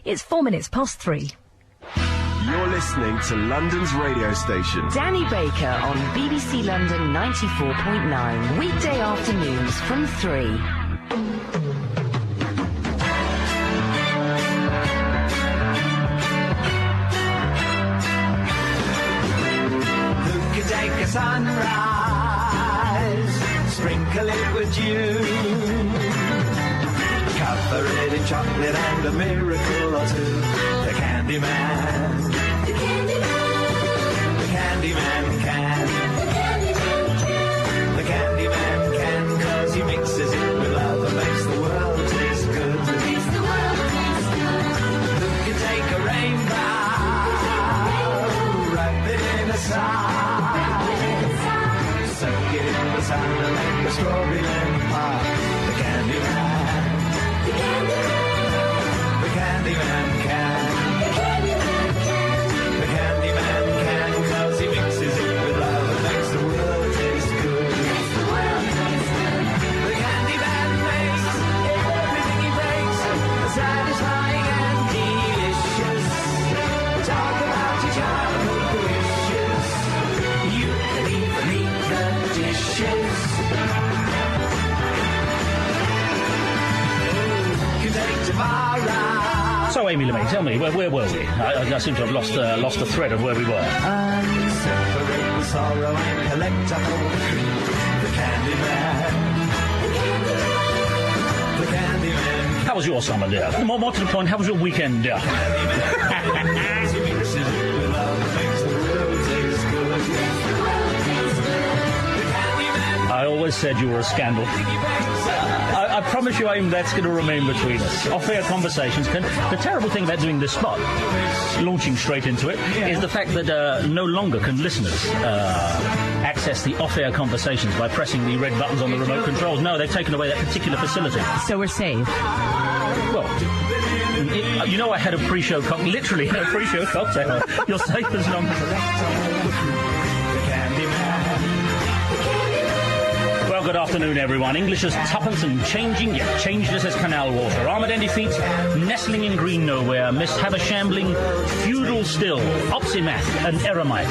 It's 4 minutes past 3. You're listening to London's radio station. Danny Baker on BBC London 94.9. Weekday afternoons from 3. Who can take a sunrise, sprinkle it with dew, cover it in chocolate and a miracle or two. The Candyman, the Candyman, the Candyman can, the Candyman can, 'cause he mixes it with love and makes the world taste good. Who can take a rainbow, wrap it in a sigh, soak it in the sun and make a strawberry lemon pie. The Candyman, the Candyman, the Candyman can, the Candyman can, 'cause he mixes it with love and makes the world taste good. The Candyman makes everything he makes satisfying and delicious. Talk about your childhood wishes, you can even eat the dishes. You take tomorrow. So, Amy LeMay, tell me, where were we? I seem to have lost the thread of where we were. Separate the sorrow and collect up all the cream. The Candyman, the Candyman. How was your summer, dear? More to the point, how was your weekend, dear? He mixes it with love and makes the world taste good. The Candyman, I always said you were a scandal. I promise you, Amy, that's going to remain between us. Off-air conversations. The terrible thing about doing this spot, launching straight into it, is the fact that no longer can listeners access the off-air conversations by pressing the red buttons on the remote controls. No, they've taken away that particular facility. So we're safe. Well, you know, I had a pre-show literally had a pre-show cocktail. You're safe as long as... the Candyman. Well, good afternoon, everyone. English as tuppence and changing, yet changeless as canal water. Armoured feet, nestling in green nowhere, mist have a shambling, feudal still, Opsimath and Eremite.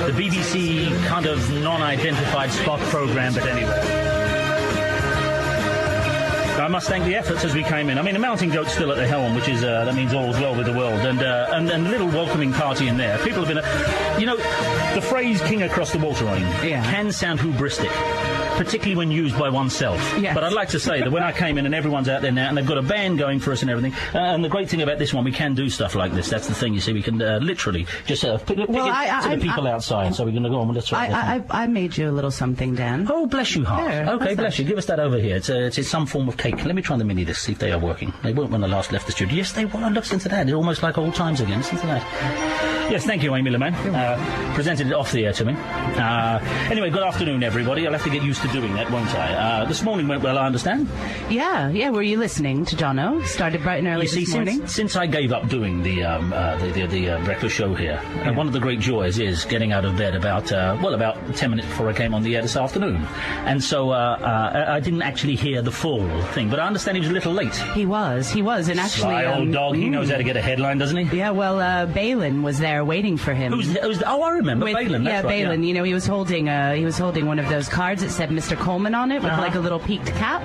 The BBC kind of non-identified spot programme, but anyway. I must thank the efforts as we came in. I mean, the mounting goat's still at the helm, which is, that means all's well with the world. And a little welcoming party in there. People have been, you know, the phrase king across the water line can sound hubristic, particularly when used by oneself. Yes. But I'd like to say that when I came in and everyone's out there now and they've got a band going for us and everything, and the great thing about this one, we can do stuff like this. That's the thing, you see. We can literally just pick it to the people outside. So we're going to go on with this. I made you a little something, Dan. Oh, bless you, heart. There, okay, bless you. Give us that over here. It's some form of cake. Let me try the mini discs, see if they are working. They weren't when I last left the studio. Yes, they were. Listen to that. It's almost like old times again. Listen to that. Yes, thank you, Amy LeMay. Presented it off the air to me. Anyway, good afternoon, everybody. I'll have to get used to doing that, won't I? This morning went well, I understand. Yeah. Were you listening to Jono? Started bright and early this morning. Since I gave up doing the breakfast show here, one of the great joys is getting out of bed about 10 minutes before I came on the air this afternoon. And so I didn't actually hear the full thing, but I understand he was a little late. He was, and actually... Sly old dog, he knows how to get a headline, doesn't he? Yeah, well, Balin was there waiting for him. I remember Balin. That's right, Balin. You know, he was holding one of those cards that said Mr. Coleman on it with like a little peaked cap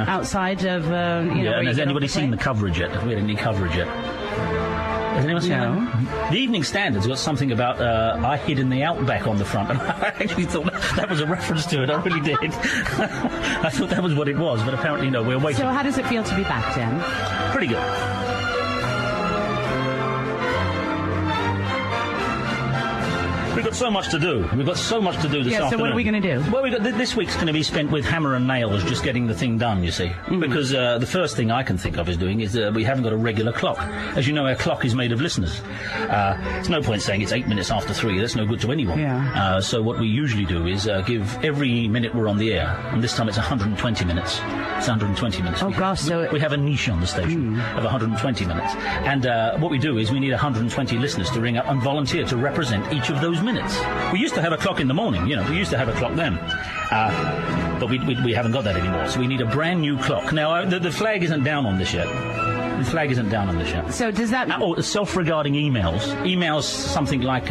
outside of. And has anybody seen the coverage yet? Have we had any coverage yet? Has anyone seen that? The Evening Standard's got something about I hid in the outback on the front, and I actually thought that was a reference to it. I really did. I thought that was what it was, but apparently no. We're waiting. So how does it feel to be back, Dan? Pretty good. We've got so much to do. We've got so much to do this afternoon. So what are we going to do? Well, this week's going to be spent with hammer and nails, just getting the thing done, you see. Because the first thing I can think of is doing is we haven't got a regular clock. As you know, our clock is made of listeners. It's no point saying it's 8 minutes after 3. That's no good to anyone. Yeah. So what we usually do is give every minute we're on the air, and this time it's 120 minutes. It's 120 minutes. Oh, gosh. So we have a niche on the station of 120 minutes. And what we do is we need 120 listeners to ring up and volunteer to represent each of those minutes. We used to have a clock in the morning, you know, we used to have a clock then. But we haven't got that anymore, so we need a brand new clock. Now, the flag isn't down on this yet. The flag isn't down on the show. So does that... self-regarding emails. Emails, something like,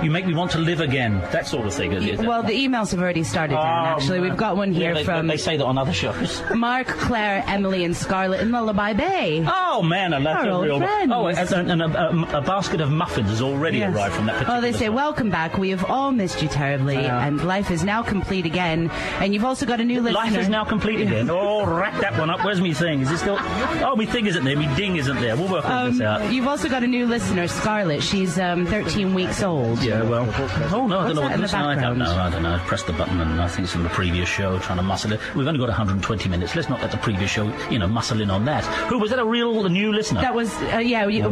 you make me want to live again. That sort of thing. Well, the emails have already started down, actually. We've got one here from... They say that on other shows. Mark, Claire, Emily, and Scarlett in Lullaby Bay. Oh, man, I love Our old friends. Oh, and a basket of muffins has already arrived from that particular... Oh, they say, welcome back. We have all missed you terribly, and life is now complete again. And you've also got a new listener. Life is now complete again. Oh, rack that one up. Where's me thing? Is it still... Oh, me thing isn't there. Me ding isn't there. We'll work on this out. You've also got a new listener, Scarlett. She's 13 weeks old. Yeah, well... Oh, no, I don't know what this is. I don't know. I pressed the button and I think it's from the previous show, trying to muscle it. We've only got 120 minutes. Let's not let the previous show, muscle in on that. Who, was that a new listener? That was,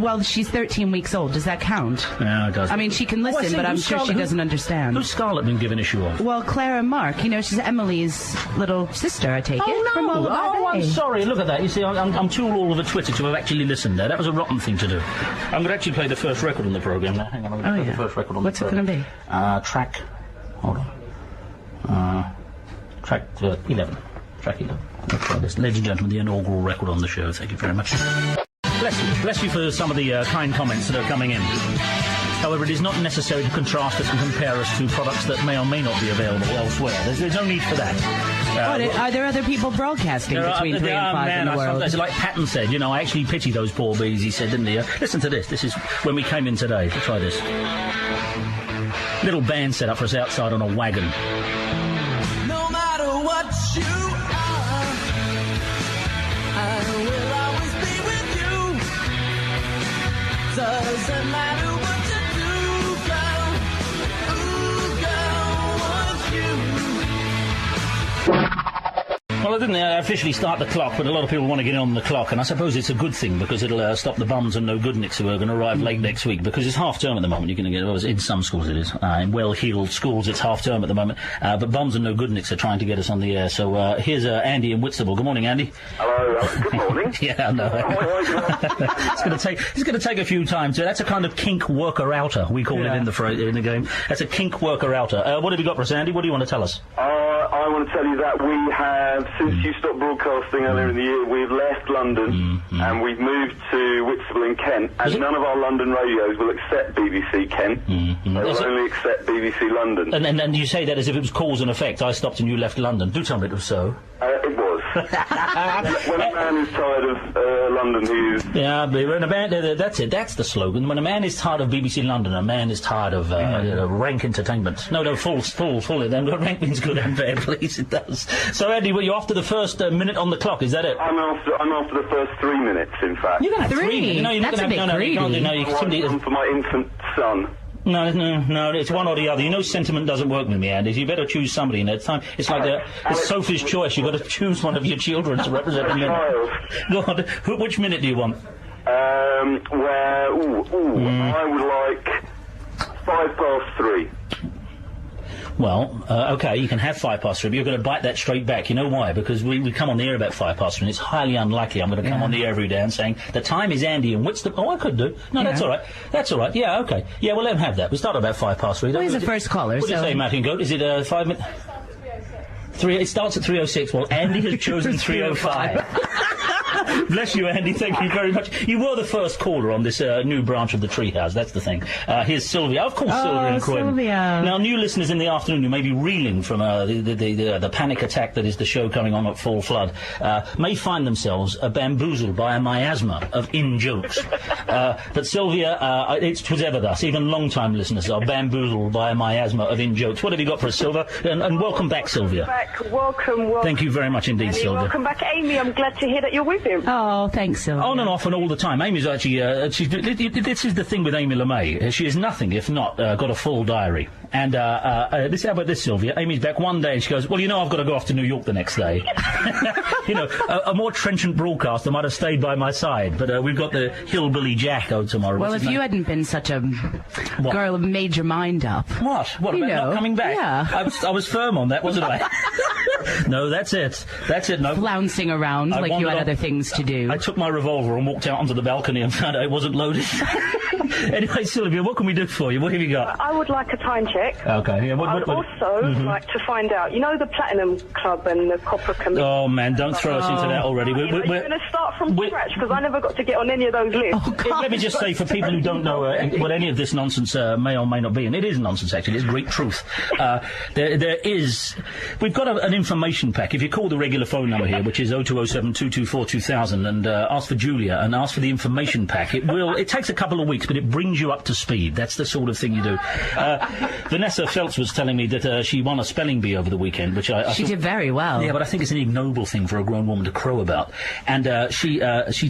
well, she's 13 weeks old. Does that count? Yeah, it does. I mean, she can listen, but I'm sure she doesn't understand. Who's Scarlett been given issue of? Well, Claire and Mark. She's Emily's little sister, I take it. Oh, from no. I'm sorry. Look at that. You see, I'm too all over Twitter to have actually listened there. That was a rotten thing to do. I'm going to actually play the first record on the programme now. Hang on, I'm going to play the first record on What's the it programme. going to be? Track... Hold on. Track 11. Track 11. Let's try this. Ladies and gentlemen, the inaugural record on the show. Thank you very much. Bless you. Bless you for some of the kind comments that are coming in. However, it is not necessary to contrast us and compare us to products that may or may not be available elsewhere. There's no need for that. Are there other people broadcasting between 3 and 5 in the world? As like Patton said, I actually pity those poor bees, he said, didn't he? Listen to this. This is when we came in today. Let's try this. Little band set up for us outside on a wagon. No matter what you are, I will always be with you. Doesn't matter what you do, girl. Ooh, girl, want you. Well, I didn't officially start the clock, but a lot of people want to get on the clock, and I suppose it's a good thing because it'll stop the bums and no goodniks who are going to arrive late next week, because it's half term at the moment. You're going to get, in some schools it is, in well-heeled schools it's half term at the moment, but bums and no goodniks are trying to get us on the air. So here's Andy in Whitstable. Good morning, Andy. Hello. Good morning. Yeah, I know. It's going to take a few times. So that's a kind of kink worker-outer, we call it in the game. That's a kink worker-outer. What have you got for us, Andy? What do you want to tell us? I want to tell you that we have, since you stopped broadcasting earlier in the year, we've left London and we've moved to Whitstable in Kent, and none of our London radios will accept BBC Kent. They will only accept BBC London. And you say that as if it was cause and effect. I stopped and you left London. Do tell me it was so. It was. When a man is tired of London, he is... Yeah, but when a man... that's it. That's the slogan. When a man is tired of BBC London, a man is tired of rank entertainment. No, false. Then rank means good and bad, please. It does. So, Andy, were you after the first minute on the clock? Is that it? I'm after the first 3 minutes, in fact. You're going to have 3 minutes. That's a bit greedy. I'm for my infant son. No, it's one or the other. Sentiment doesn't work with me, Andy. You better choose somebody in that time. It's like it's Sophie's choice. You've got to choose one of your children to represent the minute. Go on. Which minute do you want? I would like 3:05. Well, OK, you can have 3:05, but you're going to bite that straight back. You know why? Because we come on the air about 3:05, and it's highly unlikely I'm going to come on the air every day and saying, the time is Andy and Whitstable. Oh, I could do. No, that's all right. That's all right. Yeah, OK. Yeah, we'll let him have that. We start about 3:05. Well, he's the first caller, What do you say, Martin Goat? Is it 5 minutes? It starts at 3:06. Well, Andy has chosen 3:05. Bless you, Andy. Thank you very much. You were the first caller on this new branch of the Treehouse. That's the thing. Here's Sylvia. Of course, Sylvia in Croydon. Sylvia. Now, new listeners in the afternoon who may be reeling from the panic attack that is the show coming on at full flood may find themselves bamboozled by a miasma of in-jokes. But Sylvia, it was ever thus. Even long-time listeners are bamboozled by a miasma of in-jokes. What have you got for us, Sylvia? And welcome back, Sylvia. Welcome. Thank you very much indeed, Sylvia. Welcome back, Amy. I'm glad to hear that you're with him. Oh, thanks, Sylvia. On and off and all the time. Amy's actually, this is the thing with Amy LeMay. She is nothing if not got a full diary. And how about this, Sylvia? Amy's back one day and she goes, well, I've got to go off to New York the next day. A more trenchant broadcaster might have stayed by my side, but we've got the Hillbilly Jack out tomorrow. Well, if you hadn't been such a girl who made your mind up. What about not coming back? Yeah. I was firm on that, wasn't I? No, that's it. That's it. No. Flouncing around like you had other things to do. I took my revolver and walked out onto the balcony and found out it wasn't loaded. Anyway, Sylvia, what can we do for you? What have you got? I would like a time check. Okay. Yeah, I would also like to find out, you know, the Platinum Club and the Copper Committee. Oh, man, don't throw us into that already. We're going to start from scratch, because I never got to get on any of those lists. Let me just say, for people who don't know what any of this nonsense may or may not be, and it is nonsense, actually, it's great truth. We've got an information pack. If you call the regular phone number here, which is 0207 224 2000, and ask for Julia and ask for the information pack, it takes a couple of weeks, but it brings you up to speed. That's the sort of thing you do. Vanessa Phelps was telling me that she won a spelling bee over the weekend, which she did very well. Yeah, but I think it's an ignoble thing for a grown woman to crow about. And she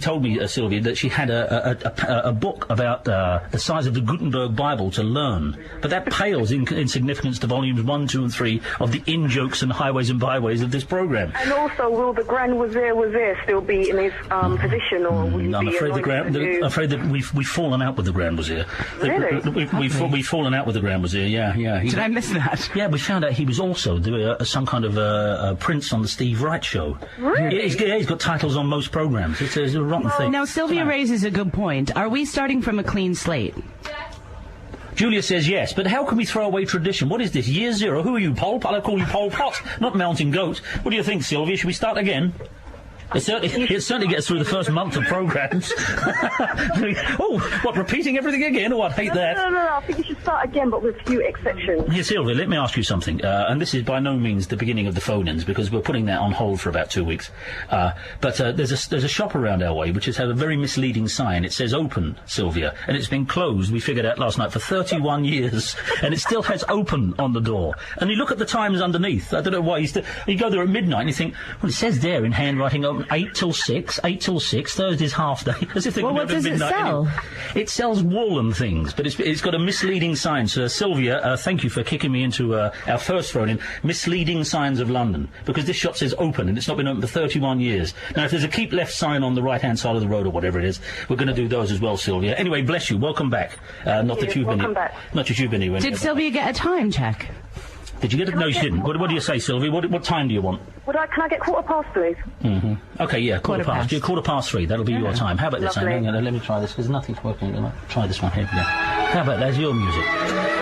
told me, Sylvia, that she had a book about the size of the Gutenberg Bible to learn, but that pales in significance to volumes 1, 2 and 3 of the in-jokes and highways and byways of this programme. And also, will the Grand Wazir still be in his position, or will I'm afraid that we've fallen out with the Grand Wazir. Really? We've fallen out with the Grand Wazir, yeah. Did I miss that? Yeah, we found out he was also some kind of prince on the Steve Wright show. Really? He's got titles on most programmes. It's a rotten thing. Now, Sylvia raises a good point. Are we starting from a clean slate? Julia says yes, but how can we throw away tradition? What is this, year zero? Who are you, Pol Pot? I call you Pol Pot, not Mountain Goat. What do you think, Sylvia? Should we start again? It certainly gets through the first month of programmes. Oh, what, repeating everything again? Oh, I'd hate that. No, I think you should start again, but with a few exceptions. Here, Sylvia, let me ask you something, and this is by no means the beginning of the phone-ins, because we're putting that on hold for about 2 weeks. But there's a shop around our way which has had a very misleading sign. It says open, Sylvia, and it's been closed, we figured out last night, for 31 years, and it still has open on the door. And you look at the times underneath. I don't know why you go there at midnight and you think, well, it says there in handwriting, 8 till 6, Thursday's half day. As if they what does it sell? Anyway. It sells wool and things, but it's got a misleading sign. So, Sylvia, thank you for kicking me into our first phone-in, Misleading Signs of London, because this shop says open, and it's not been open for 31 years. Now, if there's a keep left sign on the right-hand side of the road or whatever it is, we're going to do those as well, Sylvia. Anyway, bless you. Welcome back. Not that you've been here. Did Sylvia get a time check? Did you get it? No, she didn't. What do you say, Sylvia? What time do you want? Can I get 1:15, please? Okay, yeah, quarter past. 3:15. That'll be your time. How about this? Hang on, let me try this, because nothing's working. Try this one here. How about that's your music?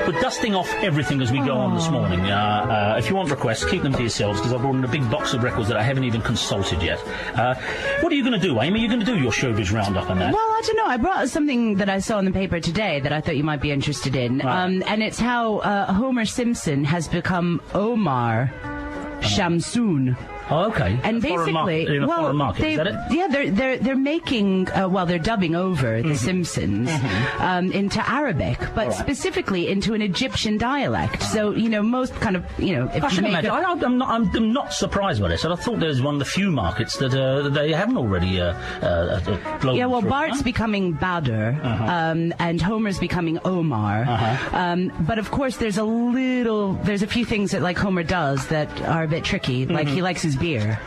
We're dusting off everything as we go on this morning. If you want requests, keep them to yourselves, because I've brought in a big box of records that I haven't even consulted yet. What are you going to do, Amy? Are you going to do your showbiz roundup and that? Well, I don't know. I brought something that I saw in the paper today that I thought you might be interested in. Right. And it's how Homer Simpson has become Omar Shamsoon. Oh, okay. And basically, foreign market, is that it? Yeah, they're making, they're dubbing over The Simpsons into Arabic, but specifically into an Egyptian dialect. So, most kind of, if I can imagine. I'm not surprised by this. I thought there's one of the few markets that they haven't already blown. Yeah, well, through, Bart's becoming Badr, and Homer's becoming Omar. But of course, there's a few things that like Homer does that are a bit tricky. Like he likes his beer,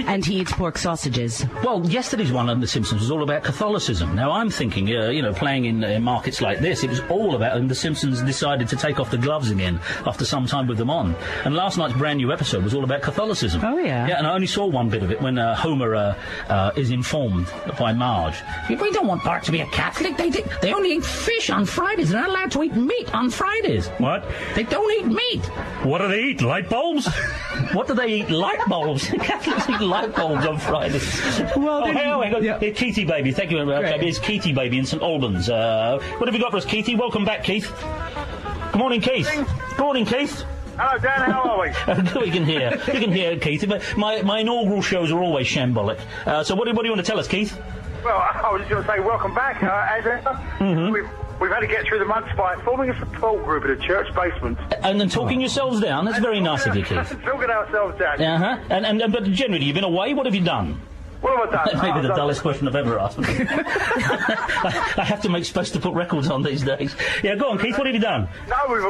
and he eats pork sausages. Well, yesterday's one on The Simpsons was all about Catholicism. Now, I'm thinking, playing in markets like this, it was all about, and The Simpsons decided to take off the gloves again after some time with them on. And last night's brand new episode was all about Catholicism. Oh, yeah. Yeah, and I only saw one bit of it when Homer is informed by Marge. We don't want Bart to be a Catholic. They only eat fish on Fridays. They're not allowed to eat meat on Fridays. What? They don't eat meat. What do they eat? Light bulbs? What do they eat? Light bulbs. Catholics eat light bulbs on Fridays. Well, Here's Keithy Baby. Thank you very much. Here's Keithy Baby in St Albans. What have you got for us, Keithy? Welcome back, Keith. Good morning, Keith. Good morning, Keith. Hello, Dan. How are we? We can hear. Keith. But my inaugural shows are always shambolic. So what do you want to tell us, Keith? Well, I was just going to say welcome back, as ever. We've had to get through the months by forming a support group in a church basement. And then talking yourselves down. That's very nice of you, Keith. Talking ourselves down. But generally, you've been away. What have you done? What have I done? That may be the dullest question I've ever asked. I have to make space to put records on these days. Yeah, go on, Keith, what have you done? No, we've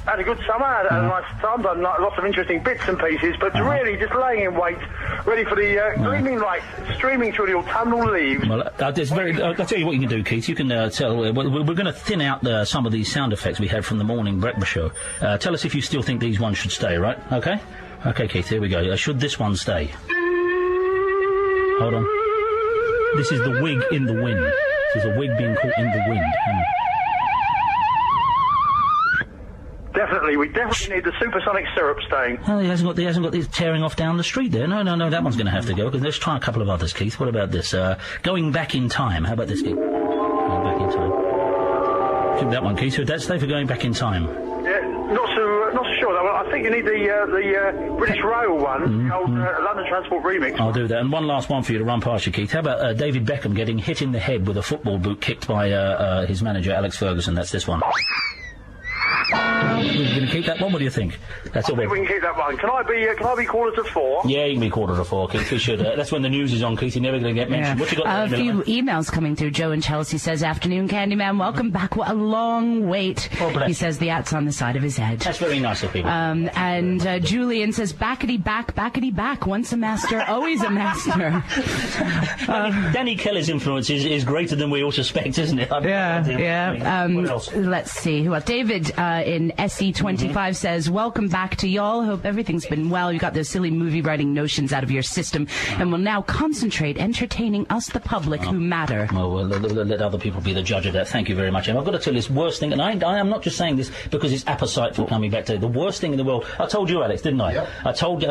had a good summer, had a nice time, done lots of interesting bits and pieces, but really just laying in wait, ready for the gleaming lights streaming through the autumnal leaves. Well, I'll tell you what you can do, Keith. You can tell... we're going to thin out some of these sound effects we had from the morning breakfast show. Tell us if you still think these ones should stay, right? Okay? Okay, Keith, here we go. Should this one stay? Hold on. This is the wig in the wind. This is a wig being caught in the wind. Definitely, we definitely need the supersonic syrup staying. Oh, he hasn't got these tearing off down the street there. No, that one's going to have to go. Let's try a couple of others, Keith. What about this? Going back in time. How about this, Keith? Going back in time. Keep that one, Keith. Should that stay for going back in time? Yeah, not so sure. Though. I think you need the British Rail one, the old London Transport remix. I'll do that. And one last one for you to run past you, Keith. How about David Beckham getting hit in the head with a football boot kicked by his manager, Alex Ferguson? That's this one. We're going to keep that one. What do you think? That's all. I think we can keep that one. Can I be 3:45? Yeah, you can be 4:45, Keith. We should. That's when the news is on, Keith. You're never going to get mentioned. What you got? A few emails coming through. Joe in Chelsea says, "Afternoon, Candyman. Welcome back. What a long wait." He says the at's on the side of his head. That's very nice of people. And Julian says, "Backety back. Once a master, always a master." Danny Kelly's influence is greater than we all suspect, isn't it? Yeah. What else? Let's see who else. David in SE25 says, "Welcome back to y'all. Hope everything's been well. You got those silly movie writing notions out of your system and will now concentrate entertaining us, the public, who matter." Well, let other people be the judge of that. Thank you very much. And I've got to tell you this worst thing, and I am not just saying this because it's appetite for coming back to the worst thing in the world. I told you, Alex, didn't I? Yep. I told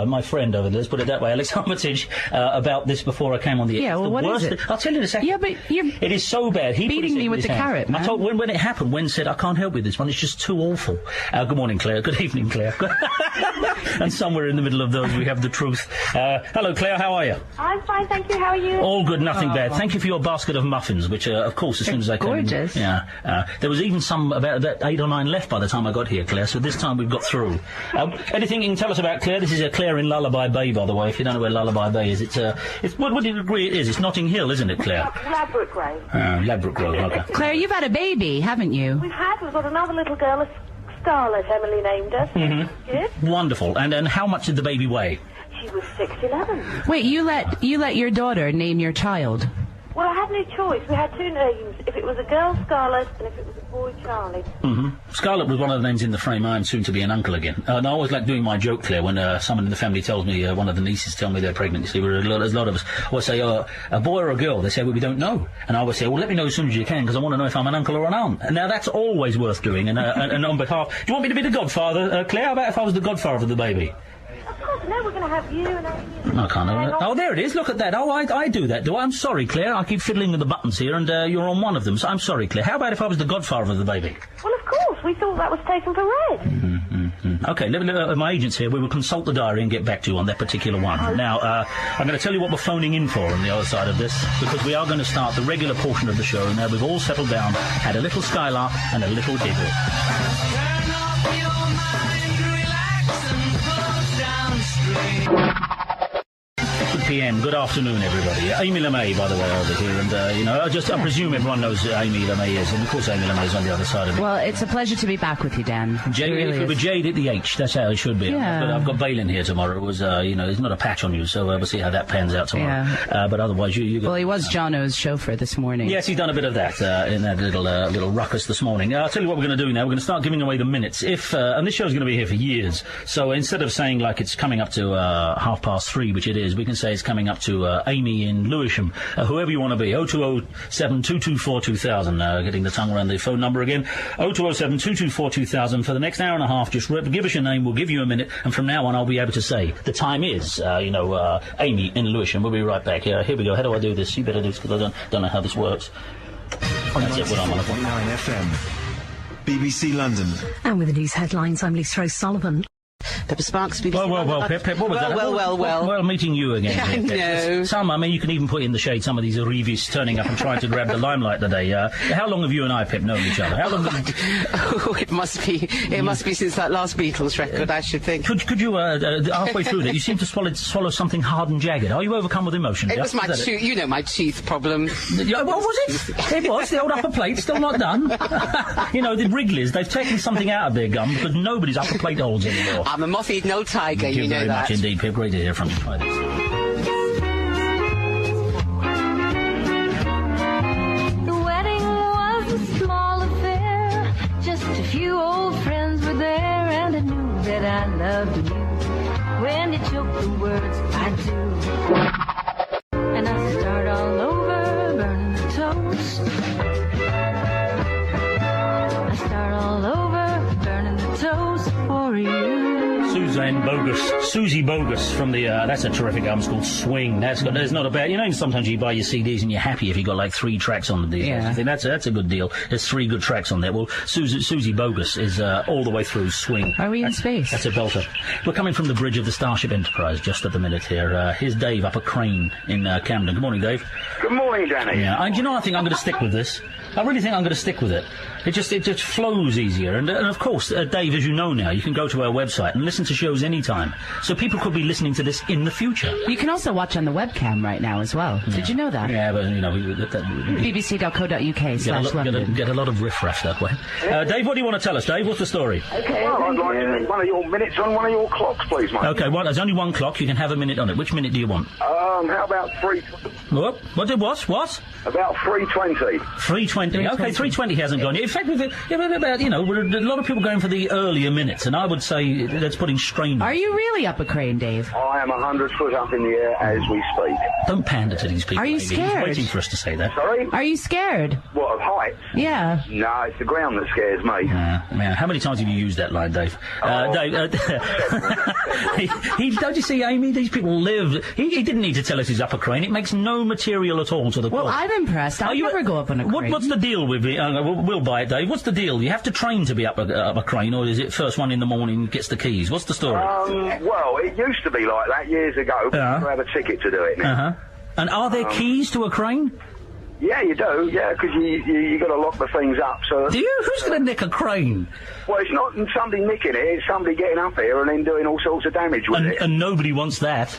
my friend over there, let's put it that way, Alex Armitage, about this before I came on the air. Yeah, well, what is it? I'll tell you in a second. Yeah, but it is so bad. He beating me with the carrot, man. I told when it happened, Wen said, "I can't help with this one. It's just too awful." Good morning, Claire. Good evening, Claire. And somewhere in the middle of those, we have the truth. Hello, Claire. How are you? I'm fine, thank you. How are you? All good, nothing bad. Thank you for your basket of muffins, which, of course, as soon as I came gorgeous. in, there was even about 8 or 9 left by the time I got here, Claire. So this time we've got through. Anything you can tell us about Claire? This is Claire in Lullaby Bay, by the way. If you don't know where Lullaby Bay is, it's what do you agree it is? It's Notting Hill, isn't it, Claire? Ladbroke Grove. Ladbroke Grove. Okay. Claire, you've had a baby, haven't you? We've got another little girl, Scarlett, Emily named her. Mm-hmm. Good. Wonderful. And how much did the baby weigh? She was 6'11". Wait, you let your daughter name your child? Well, I had no choice. We had 2 names. If it was a girl, Scarlett, and if it was a boy, Charlie. Mm-hmm. Scarlett was one of the names in the frame. I am soon to be an uncle again. And I always like doing my joke, Claire, when someone in the family tells me, one of the nieces tell me they're pregnant. You see, there's a lot of us. I always say, a boy or a girl? They say, well, we don't know. And I always say, well, let me know as soon as you can, because I want to know if I'm an uncle or an aunt. And now that's always worth doing. And on behalf... Do you want me to be the godfather, Claire? How about if I was the godfather of the baby? Of course, no, we're going to have you and Amy. I can't. Oh, there it is. Look at that. Oh, I do that, do I? I'm sorry, Claire. I keep fiddling with the buttons here, and you're on one of them, so I'm sorry, Claire. How about if I was the godfather of the baby? Well, of course. We thought that was taken for red. Mm-hmm. Okay, my agent's here. We will consult the diary and get back to you on that particular one. Now, I'm going to tell you what we're phoning in for on the other side of this, because we are going to start the regular portion of the show. Now, we've all settled down, had a little skylark and a little giggle. Turn off your mind, relax and float downstream. Good PM. Good afternoon, everybody. Amy LeMay, by the way, over here, and I presume everyone knows who Amy LeMay is, and of course Amy LeMay is on the other side of it. Well, it's a pleasure to be back with you, Dan. Jade, really if it were Jade at the H, that's how it should be. Yeah. I've got Balin here tomorrow. It was, there's not a patch on you, so we'll see how that pans out tomorrow. Yeah. But otherwise, you got... Well, he was Jono's chauffeur this morning. Yes, he's done a bit of that in that little ruckus this morning. I'll tell you what we're going to do now. We're going to start giving away the minutes. And this show's going to be here for years. So instead of saying like it's coming up to 3:30, which it is, we can say it's coming up to Amy in Lewisham, whoever you want to be. 0207 224 2000. Getting the tongue around the phone number again. 0207 224 2000. For the next hour and a half, just give us your name. We'll give you a minute, and from now on, I'll be able to say the time is, Amy in Lewisham. We'll be right back. Here we go. How do I do this? You better do this because I don't know how this works. That's it. What I'm on. 94.9 FM, BBC London. And with the news headlines, I'm Lisa O'Sullivan. Pepper Sparks, BBC. Well, Pep, what was that? Well, meeting you again. Yeah, I know. You can even put in the shade some of these Arrivis turning up and trying to grab the limelight today. How long have you and I, Pep, known each other? How long it must be since that last Beatles record, I should think. Could you, halfway through that, you seem to swallow something hard and jagged. Are you overcome with emotion? It was my tooth, my teeth problem. Yeah, what was it? It was, the old upper plate, still not done. The Wrigley's, they've taken something out of their gum because nobody's upper plate holds anymore. I'm a moth-eaten old tiger, Thank you know very that. much indeed, Pip. Great to hear from you. Try this. The wedding was a small affair. Just a few old friends were there, and I knew that I loved you. I start all over, burning the toast for you. Susie Bogus from the, that's a terrific album, it's called Swing. There's not a bad, sometimes you buy your CDs and you're happy if you got like 3 tracks on them these days. I think that's a good deal. There's 3 good tracks on there. Well, Susie Bogus is all the way through Swing. Are we in space? That's a belter. We're coming from the bridge of the Starship Enterprise just at the minute here. Here's Dave up a crane in Camden. Good morning, Dave. Good morning, Danny. Yeah, I think I'm going to stick with this. I really think I'm going to stick with it. It just flows easier. And of course, Dave, as you know now, you can go to our website and listen to shows anytime. So people could be listening to this in the future. You can also watch on the webcam right now as well. Yeah. Did you know that? Yeah, but, bbc.co.uk/London. Get a lot of riff-raff that way. Dave, what do you want to tell us, Dave? What's the story? Okay, well, I'd like to make one of your minutes on one of your clocks, please, mate. Okay, well, there's only one clock. You can have a minute on it. Which minute do you want? How about 3... What? What? About 3:20. 3:20. Okay, 3:20 hasn't gone yet. In fact, a lot of people going for the earlier minutes, and I would say that's putting strain on. Are you really up a crane, Dave? I am 100 foot up in the air as we speak. Don't pander to these people. Are you scared? He's waiting for us to say that. Sorry? Are you scared? What, of heights? Yeah. No, it's the ground that scares me. Man, how many times have you used that line, Dave? Dave, don't you see, Amy? These people live. He didn't need to tell us he's up a crane. It makes no material at all to the. Well, I'm impressed. I'll never go up on a crane. What's the deal with it? We'll buy it, Dave. What's the deal? You have to train to be up a crane, or is it first one in the morning gets the keys? What's the story? Well, it used to be like that years ago, but you have a ticket to do it now. And are there keys to a crane? Yeah, you do, because you got to lock the things up. So. Do you? Who's going to nick a crane? Well, it's not somebody nicking it, it's somebody getting up here and then doing all sorts of damage with it. And nobody wants that.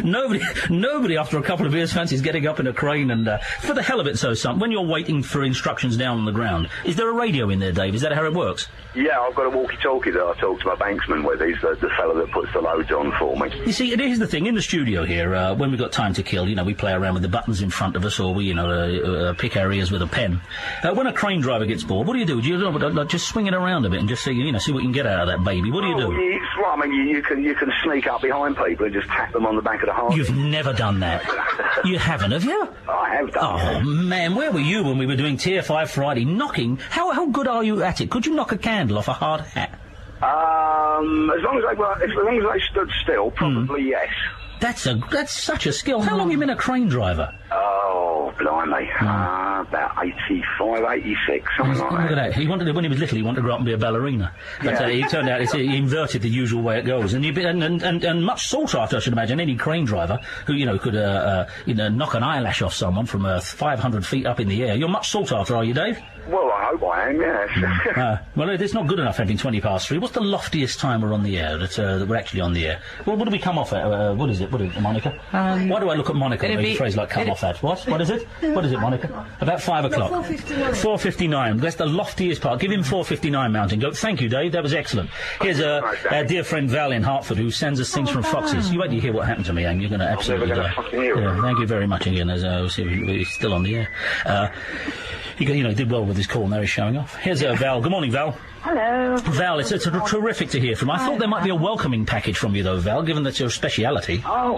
Nobody after a couple of beers fancies getting up in a crane and, for the hell of it, when you're waiting for instructions down on the ground, is there a radio in there, Dave? Is that how it works? Yeah, I've got a walkie-talkie that I talk to my banksman with. He's the fellow that puts the loads on for me. You see, here's the thing. In the studio here, when we've got time to kill, we play around with the buttons in front of us, or we, pick our ears with a pen. When a crane driver gets bored, what do you do? Do you just swing it around a bit and just see what you can get out of that baby? What do you do? You can sneak up behind people and just tap them on the back of the heart. You've never done that. You haven't, have you? I have done. Oh, man, where were you when we were doing Tier 5 Friday? Knocking? How good are you at it? Could you knock a candle off a hard hat? As long as they stood still, probably yes. That's such a skill. How long have you been a crane driver? Oh, blimey. About 85, 86, something like that. Look at that. When he was little, he wanted to grow up and be a ballerina. But he turned out he inverted the usual way it goes. And much sought after, I should imagine, any crane driver who, could knock an eyelash off someone from 500 feet up in the air. You're much sought after, are you, Dave? Well, I hope I am, yes. Well, it's not good enough having 20 past 3. What's the loftiest time we're on the air, that we're actually on the air? Well, what do we come off at? What is it, Monica? Why do I look at Monica and make a phrase like come off at? What is it? What is it, Monica? About 5 o'clock. 4:59. 4:59. That's the loftiest part. Give him 4:59, Mountain Goat. Thank you, Dave. That was excellent. Here's our dear friend Val in Hartford, who sends us things from Foxes. You wait till you hear what happened to me, and you're going to absolutely die. Thank you very much again, as he's still on the air. He did well with his call, now he's showing off. Here's Val. Good morning, Val. Hello. Val, it's terrific to hear from. I thought there might be a welcoming package from you, though, Val, given that's your speciality. Oh,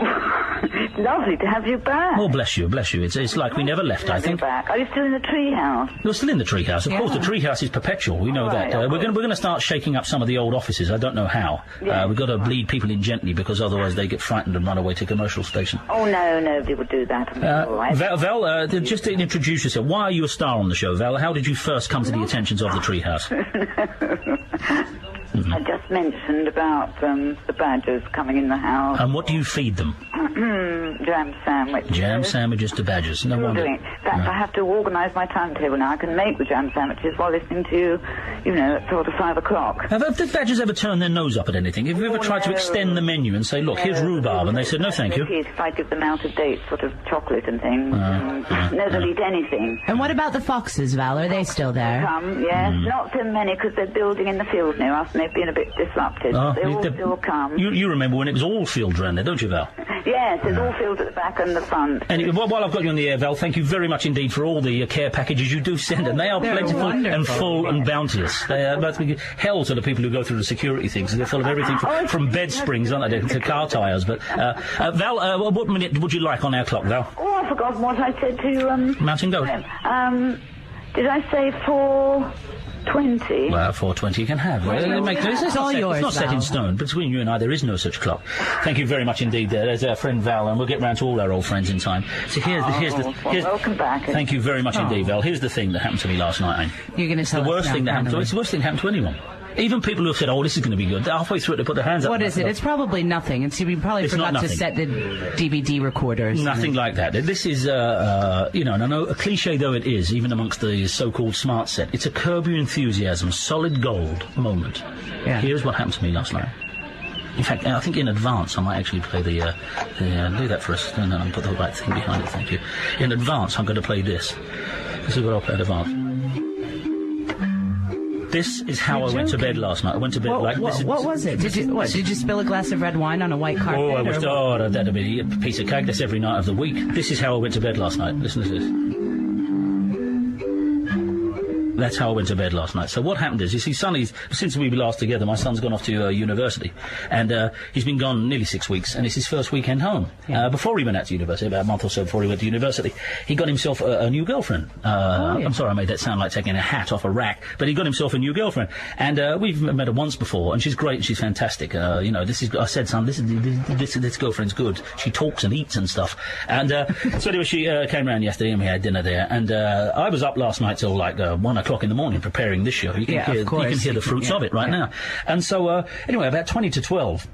lovely to have you back. Oh, bless you, bless you. It's like we never left, I think. Back. Are you still in the Treehouse? You're still in the Treehouse. Of course, the Treehouse is perpetual. We know that. We're going to start shaking up some of the old offices. I don't know how. Yeah. We've got to bleed people in gently, because otherwise they get frightened and run away to commercial station. Oh, no, nobody would do that. All right. Val, just to introduce yourself, why are you a star on the show, Val? How did you first come to the attentions of the Treehouse? I just mentioned about the badgers coming in the house. And what do you feed them? Jam sandwiches. Jam sandwiches to badgers. No wonder. In fact, I have to organise my timetable now. I can make the jam sandwiches while listening to you, at sort of 5 o'clock. Have the badgers ever turned their nose up at anything? Have you ever tried to extend the menu and say, look, here's rhubarb, and they said, no, thank you? If I give them out-of-date sort of chocolate and things, they'll eat anything. And what about the foxes, Val? Are they still there? Yes, not so many, because they're building in the field near us, and they've been a bit disrupted. They all still come. You remember when it was all field around there, don't you, Val? Yes, there's all filled at the back and the front. And while I've got you on the air, Val, thank you very much indeed for all the care packages you do send, and they are plentiful and full and bounteous. They are hell to the people who go through the security things. They're full of everything from bed springs, aren't they, to car tyres. But Val, what minute would you like on our clock, Val? Oh, I've forgotten what I said to Mountain Goat. Did I say 4:20? Well, 4:20 you can have. It's all yours, it's not set in stone. Between you and I, there is no such clock. Thank you very much indeed. There's our friend Val, and we'll get round to all our old friends in time. So welcome back. Thank you very much indeed, Val. Here's the thing that happened to me last night, Aim. You're going to tell the worst thing that happened to me. It's the worst thing that happened to anyone. Even people who have said, "Oh, this is going to be good," halfway through it, they put their hands up. What is it? It's probably nothing. We probably forgot to set the DVD recorders. Nothing like that. This is, and I know, a cliche though it is, even amongst the so-called smart set, it's a Curb Your Enthusiasm, solid gold moment. Yeah. Here's what happened to me last night. In fact, I think in advance I might actually play do that for us, and then put the right thing behind it, thank you. In advance, I'm going to play this. This is what I'll play in advance. This is how I went to bed last night. I went to bed like this. What was it? Did you spill a glass of red wine on a white carpet? Oh, that'd be a piece of cake. That's every night of the week. This is how I went to bed last night. Listen to this. That's how I went to bed last night. So what happened is, you see, Sonny's, since we were last together, my son's gone off to university, and he's been gone nearly 6 weeks, and it's his first weekend home. Yeah. Before he went out to university, about a month or so before he went to university, he got himself a new girlfriend. I'm sorry I made that sound like taking a hat off a rack, but he got himself a new girlfriend, and we've met her once before, and she's great, and she's fantastic. I said, son, this girlfriend's good. She talks and eats and stuff. And so anyway, she came round yesterday, and we had dinner there, and I was up last night till like 1 o'clock in the morning preparing this show. You can hear the fruits of it right now. And so anyway, about 20 to 12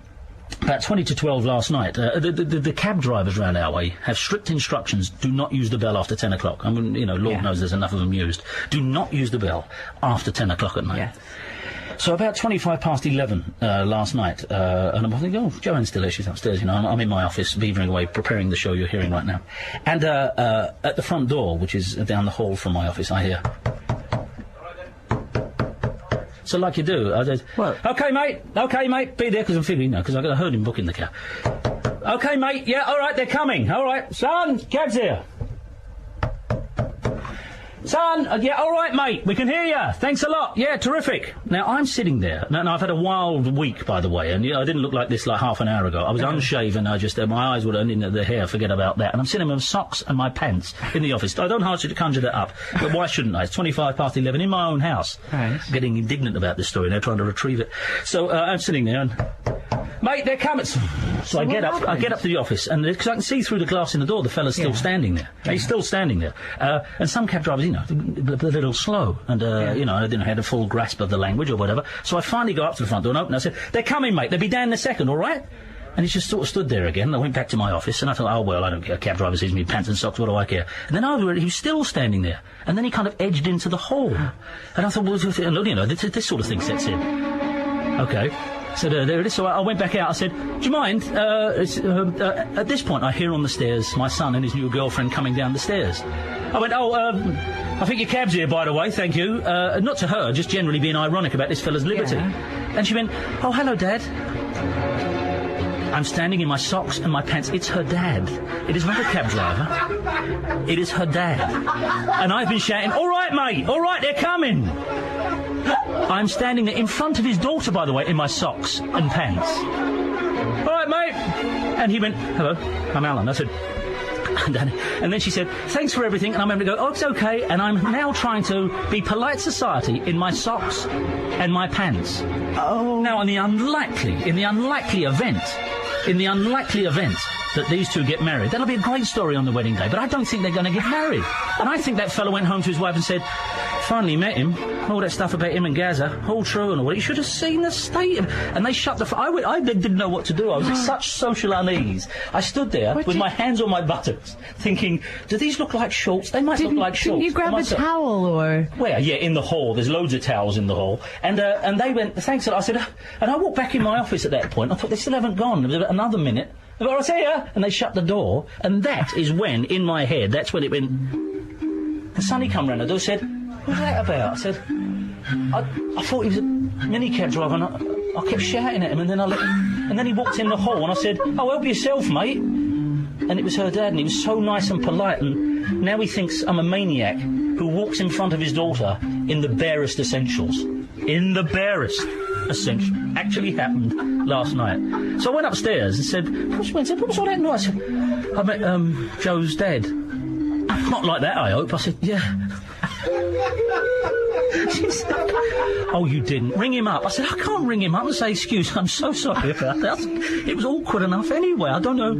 last night, the cab drivers round our way have strict instructions: do not use the bell after 10 o'clock. I mean, Lord knows there's enough of them used. Do not use the bell after 10 o'clock at night. Yeah. So about 25 past 11 last night, and I'm thinking, oh, Joanne's still here, she's upstairs, I'm in my office, beavering away, preparing the show you're hearing right now. And at the front door, which is down the hall from my office, I hear... So like you do, I said, okay, mate, be there, because I'm feeling, because I heard him booking the cab. Okay, mate, yeah, all right, they're coming, all right, son, cab's here. Son, yeah, all right, mate, we can hear you. Thanks a lot. Yeah, terrific. Now, I'm sitting there. Now, I've had a wild week, by the way, and I didn't look like this like half an hour ago. I was unshaven, my eyes were in the hair, forget about that. And I'm sitting with socks and my pants in the office. I don't hardly conjure that up, but why shouldn't I? It's 25 past 11 in my own house. Right. I'm getting indignant about this story, and they're trying to retrieve it. So, I'm sitting there, and... Mate, they're coming. So I get up to the office, and because I can see through the glass in the door, the fella's still standing there. Yeah. He's still standing there. And some cab drivers, they're a little slow, and, I didn't have a full grasp of the language or whatever. So I finally go up to the front door and open. I said, they're coming, mate. They'll be down in a second, all right? And he just sort of stood there again. I went back to my office, and I thought, oh, well, I don't care. Cab driver sees me in pants and socks, what do I care? And then he was still standing there. And then he kind of edged into the hall. And I thought, well, this sort of thing sets in. Okay. So there it is. So I went back out. I said, do you mind? At this point, I hear on the stairs my son and his new girlfriend coming down the stairs. I went, I think your cab's here, by the way, thank you. Not to her, just generally being ironic about this fella's liberty. Yeah. And she went, oh, hello, Dad. I'm standing in my socks and my pants. It's her dad. It is not a cab driver. It is her dad. And I've been shouting, all right, mate, all right, they're coming. I'm standing there in front of his daughter, by the way, in my socks and pants. All right, mate. And he went, hello, I'm Alan. I said, and then she said, thanks for everything. And I'm able to go, oh, it's okay. And I'm now trying to be polite society in my socks and my pants. Oh. Now, in the unlikely event that these two get married, that'll be a great story on the wedding day, but I don't think they're going to get married. And I think that fellow went home to his wife and said, finally met him, all that stuff about him and Gaza, all true and all. You should have seen the state of... And they shut the... I didn't know what to do. I was at such social unease. I stood there with my hands on my buttocks, thinking, do these look like shorts? They might look like shorts. Didn't you grab a towel, or...? Where? Yeah, in the hall. There's loads of towels in the hall. And they went, thanks. I said... And I walked back in my office at that point. I thought, they still haven't gone. There was another minute. I thought, I was here. And they shut the door. And that is when, in my head, that's when it went... And Sonny come round the door and said... What's that about? I said, I thought he was a minicab driver, and I kept shouting at him, and then he walked in the hall, and I said, oh, help yourself, mate. and it was her dad, and he was so nice and polite, and now he thinks I'm a maniac who walks in front of his daughter in the barest essentials. In the barest essentials. Actually happened last night. So I went upstairs and said, what was all that noise? I met Joe's dad. Not like that, I hope. I said, yeah. She said, oh, you didn't. Ring him up. I said, I can't ring him up and say, excuse, I'm so sorry about that. It was awkward enough anyway. I don't know.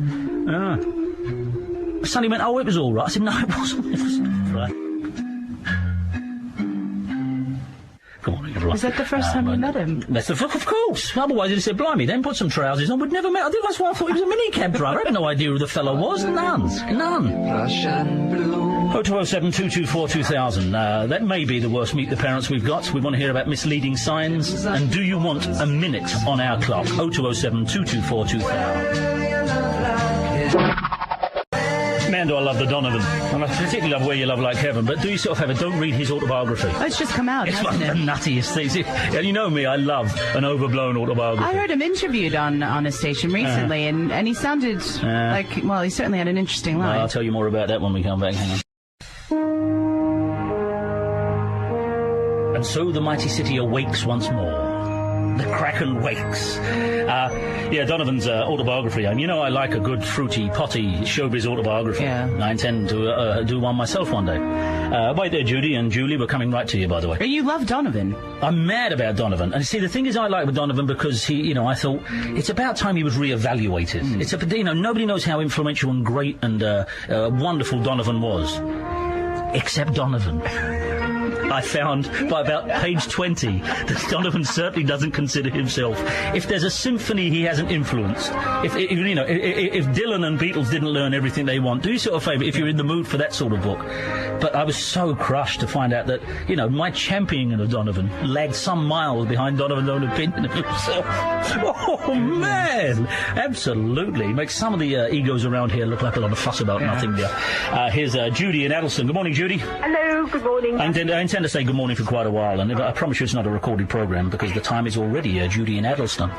Sonny went, oh, it was all right. I said, no, it wasn't. It was all right. Come on, everyone. Is that the first time you met him? That's of course. Otherwise, he'd have said, blimey, then put some trousers on. We'd never met. That's why I thought he was a minicab driver. I had no idea who the fellow was. None. Russian blue. 0207 224 2000. That may be the worst Meet the Parents we've got. We want to hear about misleading signs. And do you want a minute on our clock? 0207 224 2000. Man, do I love the Donovan. And I particularly love Where You Love Like Heaven, but do yourself a favour, don't read his autobiography. Oh, it's just come out, it's hasn't one of the nuttiest things. And you know me, I love an overblown autobiography. I heard him interviewed on a station recently, and he sounded like, well, he certainly had an interesting life. I'll tell you more about that when we come back. Hang on. And so the mighty city awakes once more. The Kraken wakes. Donovan's autobiography. And you know I like a good, fruity, potty showbiz autobiography. Yeah. I intend to do one myself one day. Wait there, Judy and Julie, we're coming right to you, by the way. But you love Donovan. I'm mad about Donovan. And see, the thing is I like with Donovan because he, I thought it's about time he was re-evaluated. It's nobody knows how influential and great and wonderful Donovan was. Except Donovan. I found by about page 20 that Donovan certainly doesn't consider himself. If there's a symphony he hasn't influenced, if Dylan and Beatles didn't learn everything they want, do yourself a favour if you're in the mood for that sort of book. But I was so crushed to find out that, my championing of Donovan lagged some miles behind Donovan's own opinion of himself. Oh, man! Absolutely. Makes some of the egos around here look like a lot of fuss about nothing there. Here's Judy in Addleston. Good morning, Judy. Hello, good morning. I intend to say good morning for quite a while, and I promise you it's not a recorded programme because the time is already Judy in Addleston.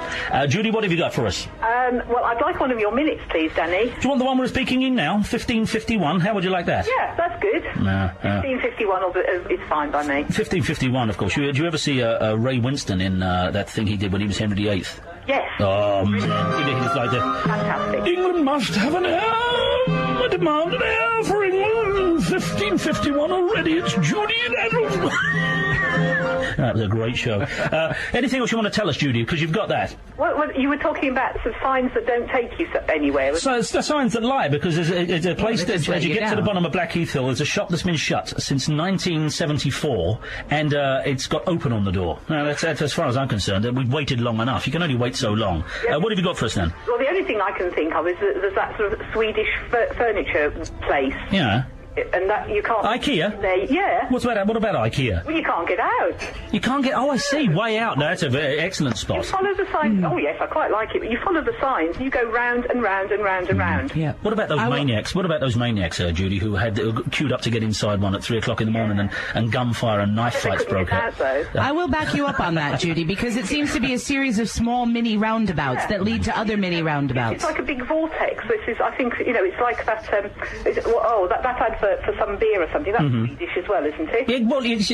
Judy, what have you got for us? Well, I'd like one of your minutes, please, Danny. Do you want the one we're speaking in now? 1551? How would you like that? Yeah, that's good. 1551 is fine by me. 1551, of course. Do you ever see Ray Winston in that thing he did when he was Henry VIII? Yes. Oh, man. It's like fantastic. England must have an heir. I demand an heir for England. 1551 already. It's Judy and Addleston. That was a great show. Anything else you want to tell us, Judy? Because you've got that. Well, you were talking about some signs that don't take you anywhere. So it's the signs that lie, because there's a place that, as you get to the bottom of Blackheath Hill, there's a shop that's been shut since 1974, and it's got open on the door. Now, that's as far as I'm concerned. We've waited long enough. You can only wait so long. Yes. What have you got for us, then? Well, the only thing I can think of is that there's that sort of Swedish furniture place. Yeah. And that you can't... IKEA? Yeah. What about IKEA? Well, you can't get out. You can't get... Oh, I see. Way out. No, that's a very excellent spot. You follow the signs... Oh, yes, I quite like it. But you follow the signs, and you go round and round and round and round. Yeah. What about those maniacs? What about those maniacs, Judy, who had queued up to get inside one at 3 o'clock in the morning and gunfire and knife fights broke out? I will back you up on that, Judy, because it seems to be a series of small mini roundabouts that lead to other mini roundabouts. It's like a big vortex. This is, I think, it's like that... that advert for some beer or something. That's Swedish as well, isn't it? Yeah, well, it's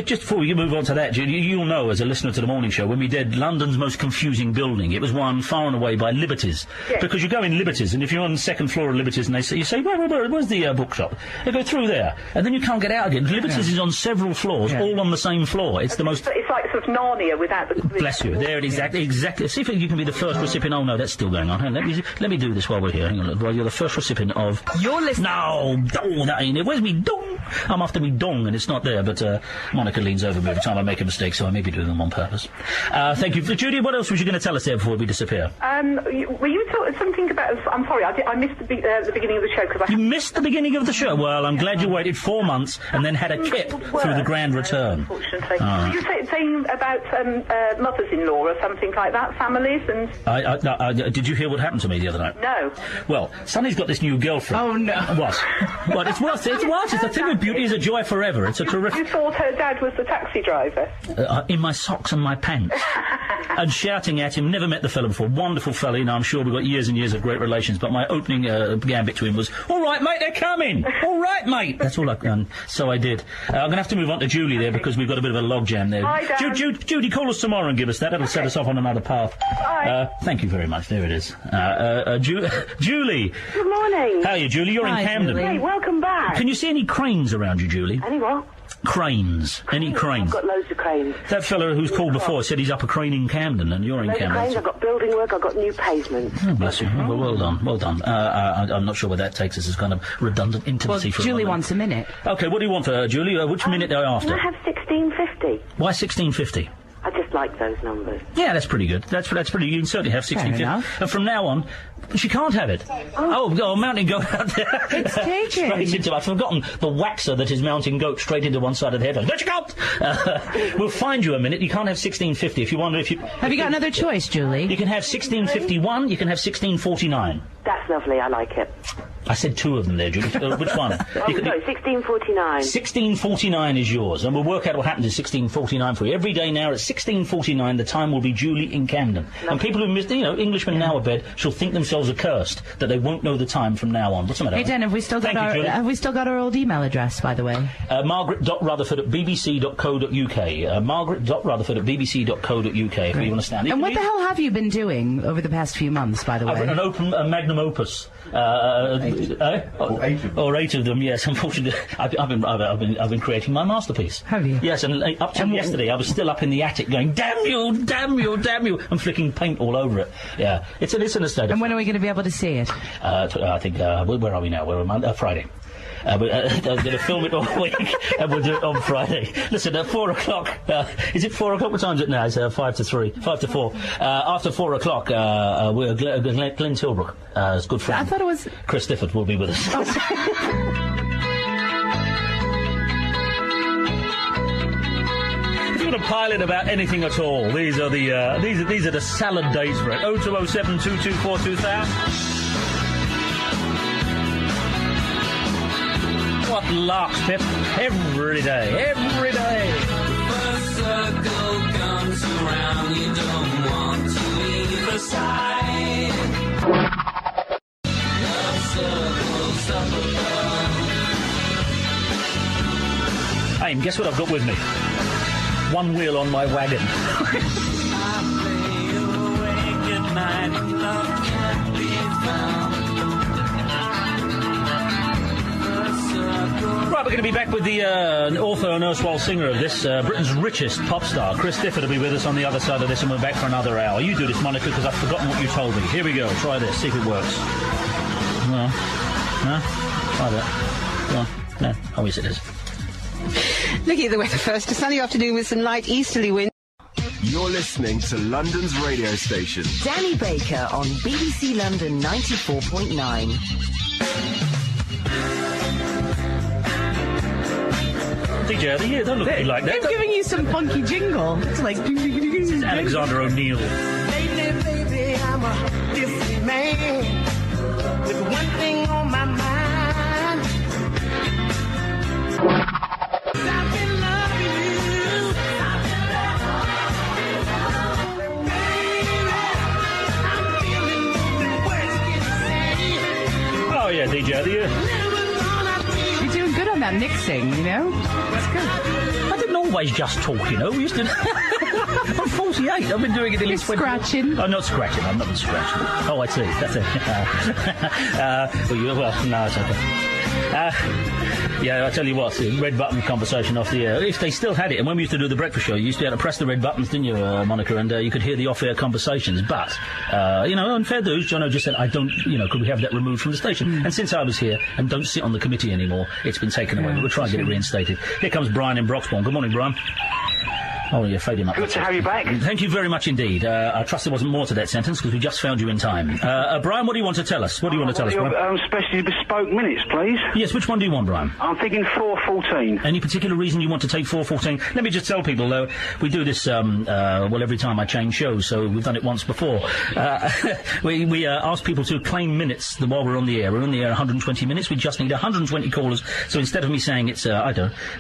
just before we move on to that, you'll know, as a listener to the morning show, when we did London's most confusing building, it was one far and away by Liberties. Yes. Because you go in Liberties, and if you're on the second floor of Liberties, and you say, where's the bookshop? You go through there, and then you can't get out again. Liberties is on several floors, all on the same floor. It's the most... It's like sort of Narnia without the... Bless you. There it is. Exactly. See if you can be the first recipient. Oh, no, that's still going on. Let me do this while we're here. Hang on. While you're the first recipient of... You're listening... No! Oh, that ain't it. Where's me dong? I'm after me dong, and it's not there, but Monica leans over me every time I make a mistake, so I maybe do them on purpose. Thank you. Judy, what else was you going to tell us there before we disappear? Were you talking something about... I'm sorry, I missed the beginning of the show because I... You missed the beginning of the show? Well, I'm glad you waited 4 months and then had a kip through the grand return. Unfortunately. Were you saying about mothers-in-law or something like that, families and... Did you hear what happened to me the other night? No. Well, Sonny's got this new girlfriend. Oh, no. What? Well, it's worse. It's the thing with beauty is a joy forever. It's a terrific... You thought her dad was the taxi driver? In my socks and my pants. and shouting at him. Never met the fella before. Wonderful fella, you know, I'm sure we've got years and years of great relations, but my opening gambit to him was, all right, mate, they're coming! All right, mate! That's all I've done. So I did. I'm going to have to move on to Julie there because we've got a bit of a logjam there. Hi, Dan. Judy, call us tomorrow and give us that. That'll set us off on another path. Hi. Thank you very much. There it is. Julie! Good morning. How are you, Julie? You're in Camden. Julie. Hey, welcome back. Can you see any cranes around you, Julie? Any what? Cranes. Any cranes? I've got loads of cranes. That fella who's called before said he's up a crane in Camden, and you're in Loads of Camden. cranes, I've got building work, I've got new pavements. Oh, bless you. Well done. Well done. I'm not sure where that takes us as kind of redundant intimacy for Julie a moment. wants a minute. OK, what do you want, Julie? Which minute are you after? Can I have 1650? Why 1650? I just like those numbers. Yeah, that's pretty good. That's pretty. You can certainly have 1650. And from now on, she can't have it. Oh, mountain goat out there. It's taken. Straight into. I've forgotten the waxer that is mountain goat straight into one side of the head. No, she can't. We'll find you a minute. You can't have 1650 if you wonder if you. Have you got another choice, Julie? You can have 1651. You can have 1649. That's lovely, I like it. I said two of them there, Julie. Which one? Sorry, 1649. 1649 is yours, and we'll work out what happens in 1649 for you. Every day now at 1649, the time will be Julie in Camden. And people who missed, Englishmen now abed shall think themselves accursed that they won't know the time from now on. What's the matter? Hey, Dan, have we still got our old email address, by the way? Margaret.Rutherford@bbc.co.uk. Margaret.Rutherford@bbc.co.uk. If you understand. And what the hell have you been doing over the past few months, by the way? I've written an open magnum opus. Or 8 of them. Or 8 of them, yes. Unfortunately, I've been creating my masterpiece. Have you? Yes, and up to yesterday, I was still up in the attic going, damn you, damn you, damn you, and flicking paint all over it. Yeah, it's in a state. And when are we going to be able to see it? I think where are we now? We're on Friday. I'm going to film it all week, and we'll do it on Friday. Listen, at 4 o'clock, is it 4 o'clock? What time is it now? It's 5 to 3, 5 to 4. After 4 o'clock, we're Glenn Tilbrook, his good friend. I thought it was... Chris Difford will be with us. If you want to pile in about anything at all, these are the salad days for it. 0207 224 2000. What larks, Pip? Every day, every day. First circle comes around, you don't want to leave the side. Love circles up above. Hey, and guess what I've got with me? One wheel on my wagon. I lay awake at night, love can't be found. Right, we're going to be back with the author and erstwhile singer of this, Britain's richest pop star, Chris Difford, will be with us on the other side of this, and we're back for another hour. You do this, Monica, because I've forgotten what you told me. Here we go. Try this. See if it works. No. No? Try that. Go on. No. Oh, yes, it is. Looking at the weather first, a sunny afternoon with some light easterly wind. You're listening to London's radio station. Danny Baker on BBC London 94.9. DJ of the year, don't look at me like that. They're giving you some funky jingle. It's like... It's Alexander O'Neill. Lately, baby, I'm a different man with one thing on my mind. I've been loving you. Baby, I'm feeling the words can say. Oh, yeah, DJ of the year. You're doing good on that mixing, you know? That's good. I didn't always just talk, you know. We used to... I'm 48. I've been doing it nearly 20... Scratching. I'm not scratching. I'm not scratching. Oh, I see. That's it. Well, no, it's okay. Yeah, I tell you what, the red button conversation off the air. If they still had it, and when we used to do the breakfast show, you used to be able to press the red buttons, didn't you, Monica? And you could hear the off-air conversations. But, on fair dues, Jono just said, I don't, could we have that removed from the station? And since I was here and don't sit on the committee anymore, it's been taken away. But we'll try and get it reinstated. Here comes Brian in Broxbourne. Good morning, Brian. Oh, you're fading up. Good to have you back. Thank you very much indeed. I trust there wasn't more to that sentence because we just found you in time. Brian, what do you want to tell us? What do you want to tell us, Brian? Specially bespoke minutes, please. Yes, which one do you want, Brian? I'm thinking 4:14. Any particular reason you want to take 4:14? Let me just tell people, though, we do this, every time I change shows, so we've done it once before. We ask people to claim minutes while we're on the air. We're on the air 120 minutes. We just need 120 callers. So instead of me saying it's,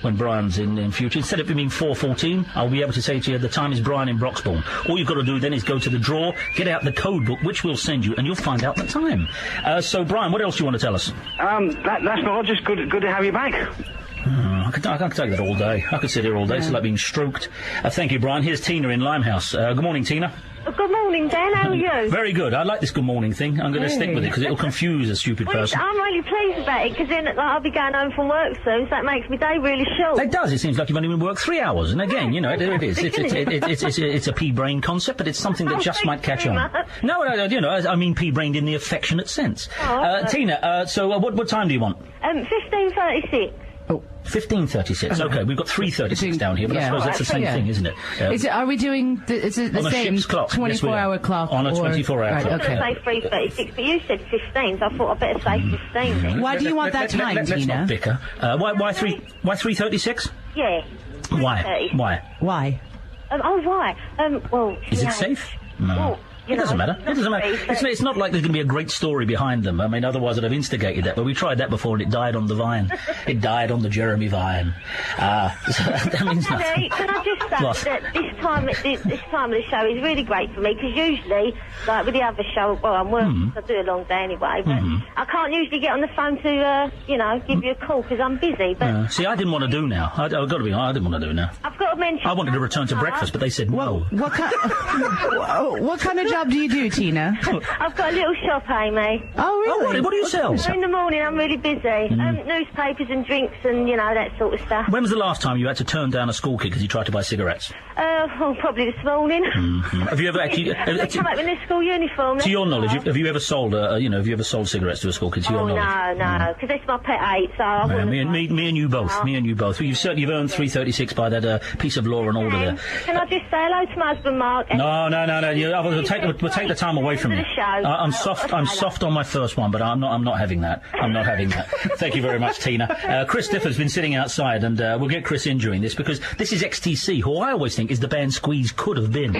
when Brian's in future, instead of it being 4:14, I'll be be able to say to you, the time is Brian in Broxbourne. All you've got to do then is go to the drawer, get out the code book, which we'll send you, and you'll find out the time. So, Brian, what else do you want to tell us? That's not just good to have you back. I could take that all day. I could sit here all day. It's like being stroked. Thank you, Brian. Here's Tina in Limehouse. Good morning, Tina. Good morning, Dan. How are you? Very good. I like this good morning thing. I'm going to stick with it because it'll confuse a stupid person. I'm really pleased about it because then I'll be going home from work soon, so that makes my day really short. It does. It seems like you've only been worked 3 hours. And again, you know, it is. It's a pea-brain concept, but it's something that just might catch on. No, you know, I mean pea-brained in the affectionate sense. Tina, so what time do you want? 15:36. Oh, 15:36. Okay, we've got 3:36 down here, but I suppose that's the same thing, isn't it? Are we doing is it the same ship's clock? 24-hour clock? On a 24-hour clock. Okay. I was going to say 3:36, but you said 15, so I thought I'd better say 15. Why do you want that time, Let's Tina? not bicker. Why 3:36? Yeah. Why? Why? Why? Well... Is it safe? No. Well, It doesn't matter. It doesn't matter. It's not like there's going to be a great story behind them. I mean, otherwise I'd have instigated that. But we tried that before and it died on the vine. It died on the Jeremy vine. So that means nothing. Can I just say that this time of the show is really great for me because usually, like with the other show, well, I'm working, so I do a long day anyway, but I can't usually get on the phone to, give you a call because I'm busy. But see, I didn't want to do now. I've got to be honest, I didn't want to do now. I've got to mention... I wanted to return to breakfast, but they said no. What kind of job do you do, Tina? I've got a little shop, Amy. Oh, really? What do you sell? In the morning, I'm really busy. Newspapers and drinks and, that sort of stuff. When was the last time you had to turn down a school kid because he tried to buy cigarettes? Probably this morning. Have you ever actually... They come up in their school uniform. To your knowledge, have you ever sold, have you ever sold cigarettes to a school kid, to your knowledge? No, because that's my pet hate, so I wouldn't... Me and you both. Me and you both. You've earned 3:36 by that piece of law and order there. Can I just say hello to my husband, Mark? No. We'll take the time away from you. I'm soft on my first one, but I'm not having that. I'm not having that. Thank you very much, Tina. Chris Difford's been sitting outside, and we'll get Chris in during this because this is XTC, who I always think is the band Squeeze could have been.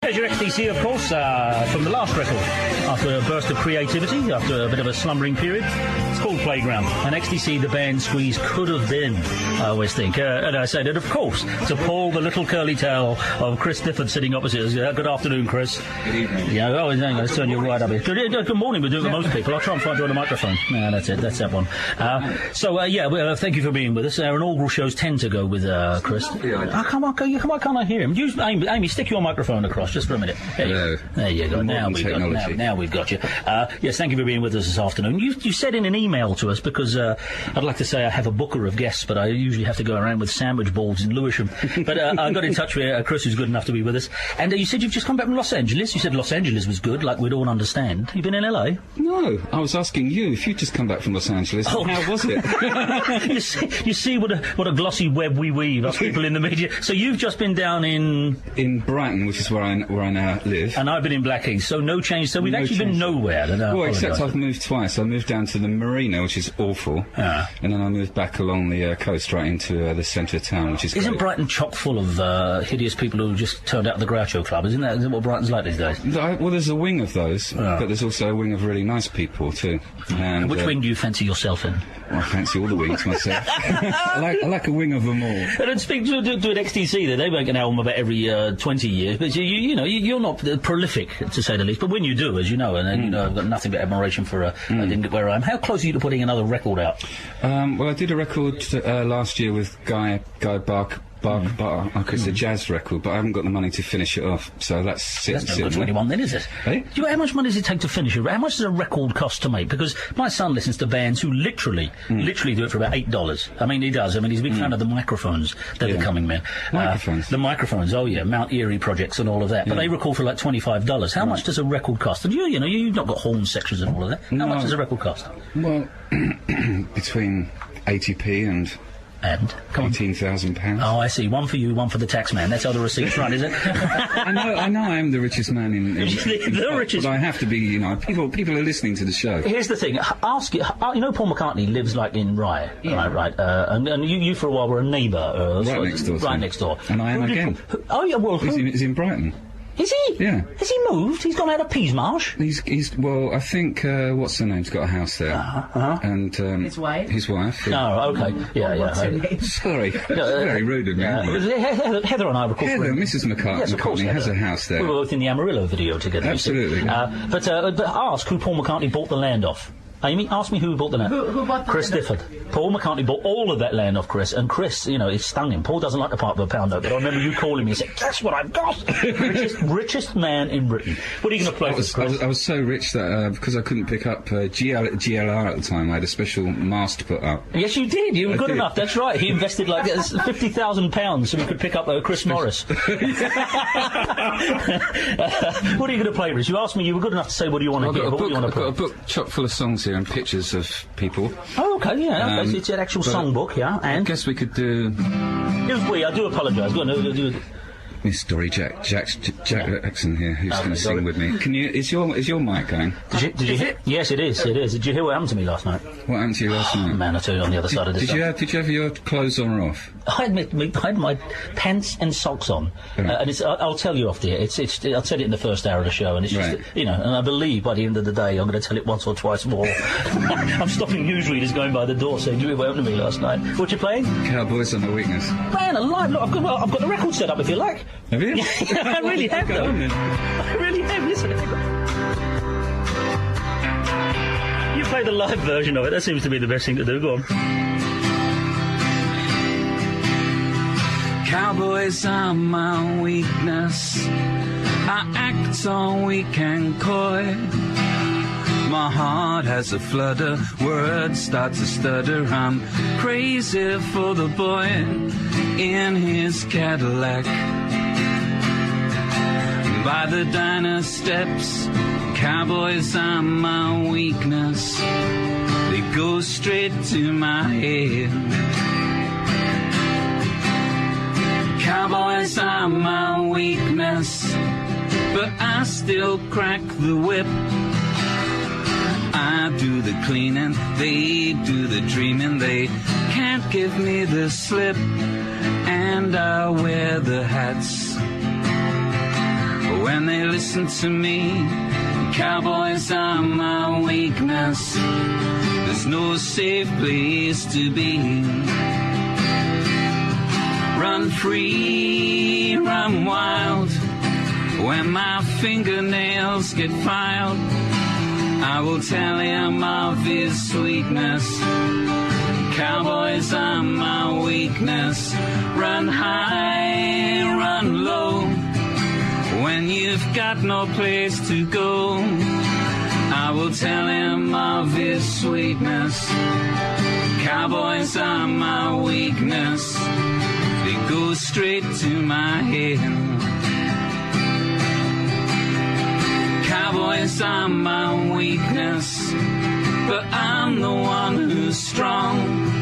Your XTC, of course, from the last record, after a burst of creativity, after a bit of a slumbering period. It's called Playground, and XTC, the band Squeeze, could have been, I always think. And I say that, of course, to pull the little curly tail of Chris Difford sitting opposite us. Good afternoon, Chris. Good evening. Yeah, let's turn you right up here. Good morning, we're doing it with most people. I'll try and find you on the microphone. Yeah, that's it, that's that one. Thank you for being with us. Our inaugural shows tend to go with Chris. Why can't I hear him? Amy, stick your microphone across just for a minute. There you go. Now we've got you. Yes, thank you for being with us this afternoon. You said in an email to us, because I'd like to say I have a booker of guests, but I usually have to go around with sandwich balls in Lewisham. But I got in touch with Chris, who's good enough to be with us. And you said you've just come back from Los Angeles. You said Los Angeles was good, like we'd all understand. You've been in LA? No, I was asking you if you'd just come back from Los Angeles. Oh. How was it? you see what a glossy web we weave, us people in the media. So you've just been down in Brighton, which is where I now live. And I've been in Blackheath, so no change. So we've actually been nowhere. Well, except I've moved twice. I moved down to the marina, which is awful, and then I moved back along the coast right into the centre of town, which is Isn't great. Brighton chock full of hideous people who just turned out of the Groucho Club? Isn't that what Brighton's like these days? Well, there's a wing of those, but there's also a wing of really nice people too. And which wing do you fancy yourself in? Well, I fancy all the wings myself. I like a wing of them all. And then speak to an XTC there. They make an album about every 20 years, but you're not prolific, to say the least. But when you do, as you know, and I've got nothing but admiration for I Didn't Get Where I Am. How close are you to putting another record out? Well, I did a record last year with Guy Barker. It's a jazz record, but I haven't got the money to finish it off, so that's no good to anyone then, is it? Hey? How much money does it take to finish it? How much does a record cost to make? Because my son listens to bands who literally do it for about $8. I mean, he does. I mean, he's a big fan of the microphones. They're becoming, man. Microphones? The microphones, oh yeah, Mount Erie projects and all of that. But they record for like $25. How much does a record cost? And you've not got horn sections and all of that. How much does a record cost? Well, between 80p and And? £18,000. Oh, I see. One for you, one for the tax man. That's how the receipts run, is it? I know I am the richest man in the richest. But I have to be, you know, people are listening to the show. Here's the thing. Ask it. You know Paul McCartney lives, like, in Rye. Yeah. Right. And you for a while were a neighbour. Next door. Right next door. And I am again. Oh, yeah, well... He's in Brighton. Is he? Yeah. Has he moved? He's gone out of Peasmarsh? Well, I think, what's her name's got a house there. And, his wife? His wife. Oh, okay. Yeah. What's her name? Sorry. Very rude of me. Heather and I were called... Heather, Mrs. McCartney has a house there. We were both in the Amarillo video together. Absolutely. But ask who Paul McCartney bought the land off. Ask me who bought the land. Who bought the Chris land? Difford. Paul McCartney bought all of that land off Chris, and Chris, you know, it stung him. Paul doesn't like the part of a pound note, but I remember you calling me and saying, "Guess what I've got? richest man in Britain." What are you going to play for, Chris? I was so rich that, because I couldn't pick up GLR at the time, I had a special mast put up. Yes, you did. You were good enough. That's right. He invested like £50,000 so we could pick up Chris Morris. What are you going to play, Rich? You asked me, you were good enough to say what do you want to hear, but what do you want to play? I've got a book chock full of songs here and pictures of people. Oh, okay, yeah. Okay, so it's an actual songbook, yeah. And I guess we could do... It was we. I do apologise. Go on, do it. Miss Story Jack Jackson here, who's going to sing with me. Can you? Is your mic going? Did you hear? Yes, it is. It is. Did you hear what happened to me last night? What happened to you last night? Man, I tell you, on the other side of this. Did you have your clothes on or off? I had my pants and socks on, and I'll tell you off the air. I said it in the first hour of the show, and it's just you know, and I believe by the end of the day I'm going to tell it once or twice more. I'm stopping usually just going by the door saying, "Do you what happened to me last night? What you playing?" Cowboys Are My Weakness. Man alive! Look, I've got the record set up if you like. Have you? I really have, though. I really have. Listen. You play the live version of it. That seems to be the best thing to do. Go on. Cowboys are my weakness. I act all weak and coy. My heart has a flutter, words start to stutter. I'm crazy for the boy in his Cadillac. By the diner steps, cowboys are my weakness. They go straight to my head. Cowboys are my weakness, but I still crack the whip. I do the cleaning, they do the dreaming. They can't give me the slip, and I wear the hats. When they listen to me, cowboys are my weakness. There's no safe place to be. Run free, run wild. When my fingernails get filed, I will tell him of his sweetness. Cowboys are my weakness. Run high, run low. When you've got no place to go, I will tell him of his sweetness. Cowboys are my weakness. They go straight to my head. Cowboys are my weakness, but I'm the one who's strong.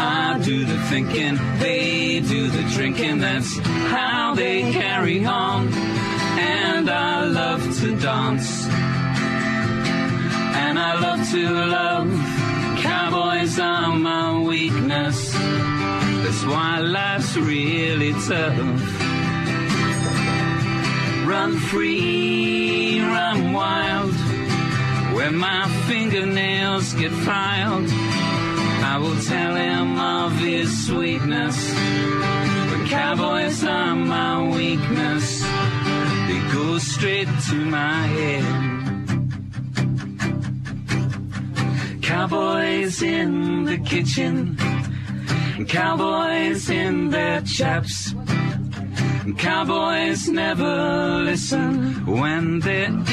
I do the thinking, they do the drinking. That's how they carry on. And I love to dance, and I love to love. Cowboys are my weakness. That's why life's really tough. Run free, run wild. When my fingernails get filed, I will tell him of his sweetness. But cowboys are my weakness. They go straight to my head. Cowboys in the kitchen, cowboys in their chaps. Cowboys never listen when they're in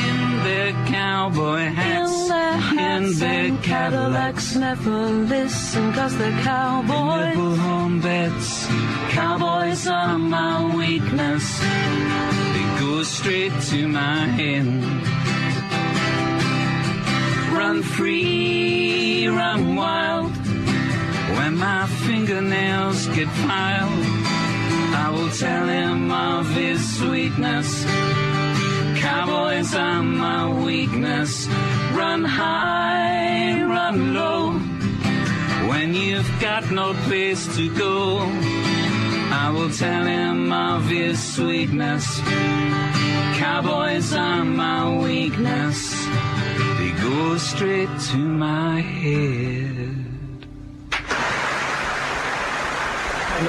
their cowboy hats. In their Cadillacs never listen 'cause they're cowboys. Nibble home beds. Cowboys are my weakness. They go straight to my head. Run free, run wild. when my fingernails get filed. I will tell him of his sweetness. Cowboys are my weakness. Run high, run low. When you've got no place to go, I will tell him of his sweetness. Cowboys are my weakness. They go straight to my head.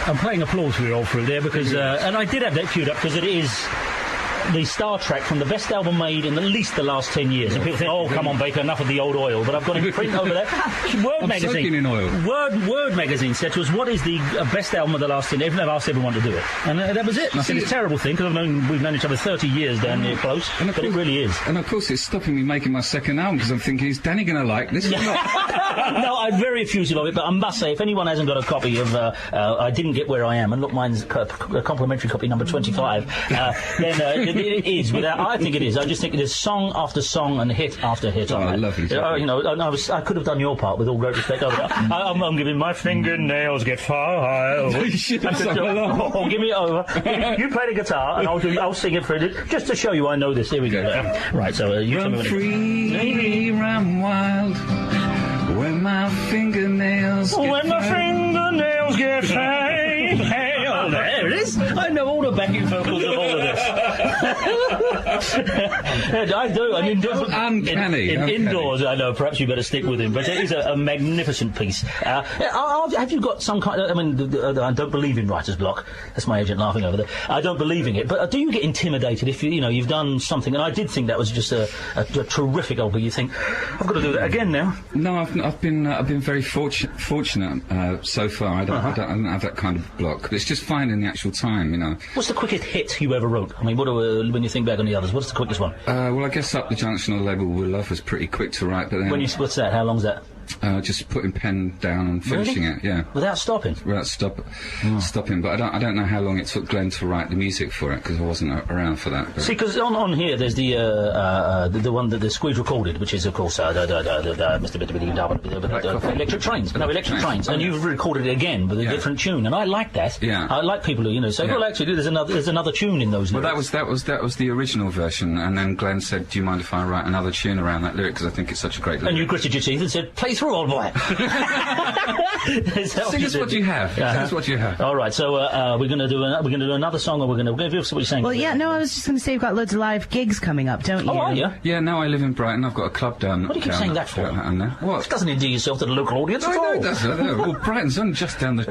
I'm playing applause for you all through there because, and I did have that queued up because it is the Star Trek from the best album made in at least the last 10 years. And people think, oh, come on, Baker, enough of the old oil. But I've got it print over there. Word magazine. Soaking in oil. Word magazine said to us, what is the best album of the last 10 years? They've asked everyone to do it. And that was it. And I said, it's a terrible thing because we've known each other 30 years down near close. But it really is. And of course, it's stopping me making my second album because I'm thinking, is Danny going to like this or not? No, I'm very effusive of it, but I must say, if anyone hasn't got a copy of I Didn't Get Where I Am, and look, mine's a complimentary copy number 25, then it is without. I think it is. I just think it is song after song and hit after hit. Oh, lovely. You know, I could have done your part with all great respect. I'm giving my fingernails get filed. You should have sung along. Oh, give me it over. You play the guitar, and I'll sing it for you, just to show you I know this. Here we go. Right, so you tell me Run when free, run wild. When my fingernails get Oh, there it is. I know all the backing vocals of all of this. I do. I mean, uncanny. Indoors, I know. Perhaps you better stick with him. But it is a magnificent piece. Have you got some kind of? I mean, I don't believe in writer's block. That's my agent laughing over there. I don't believe in it. But do you get intimidated if you've done something? And I did think that was just a terrific album. You think I've got to do that again now? No, I've been very fortunate so far. I don't have that kind of block. But it's just finding the actual time, you know. What's the quickest hit you ever wrote? I mean, when you think back on the others, what's the quickest one? Well, I guess Up the Junction or Label with Love was pretty quick to write, but then... What's that? How long's that? Just putting pen down and finishing it, yeah. Without stopping? Without stopping, but I don't know how long it took Glenn to write the music for it, because I wasn't around for that. But. See, because on here there's the one that the Squeeze recorded, which is, of course, Electric Trains. No, Electric Trains. And you've recorded it again with a different tune, and I like that. Yeah. I like people who, say, well, actually, there's another tune in those lyrics. Well, that was the original version, and then Glenn said, do you mind if I write another tune around that lyric, because I think it's such a great lyric. And you gritted your teeth and said, play through, old boy. Sing us what you have. Sing us what you have. All right, so we're going to do another song, or we're going to give us what you're saying. Well, yeah, no, I was just going to say you've got loads of live gigs coming up, don't you? Oh, are you? Yeah, now I live in Brighton. I've got a club down. What do you keep saying that for? What? It doesn't endear yourself to the local audience at all. No, it doesn't. No. Well, Brighton's only just down the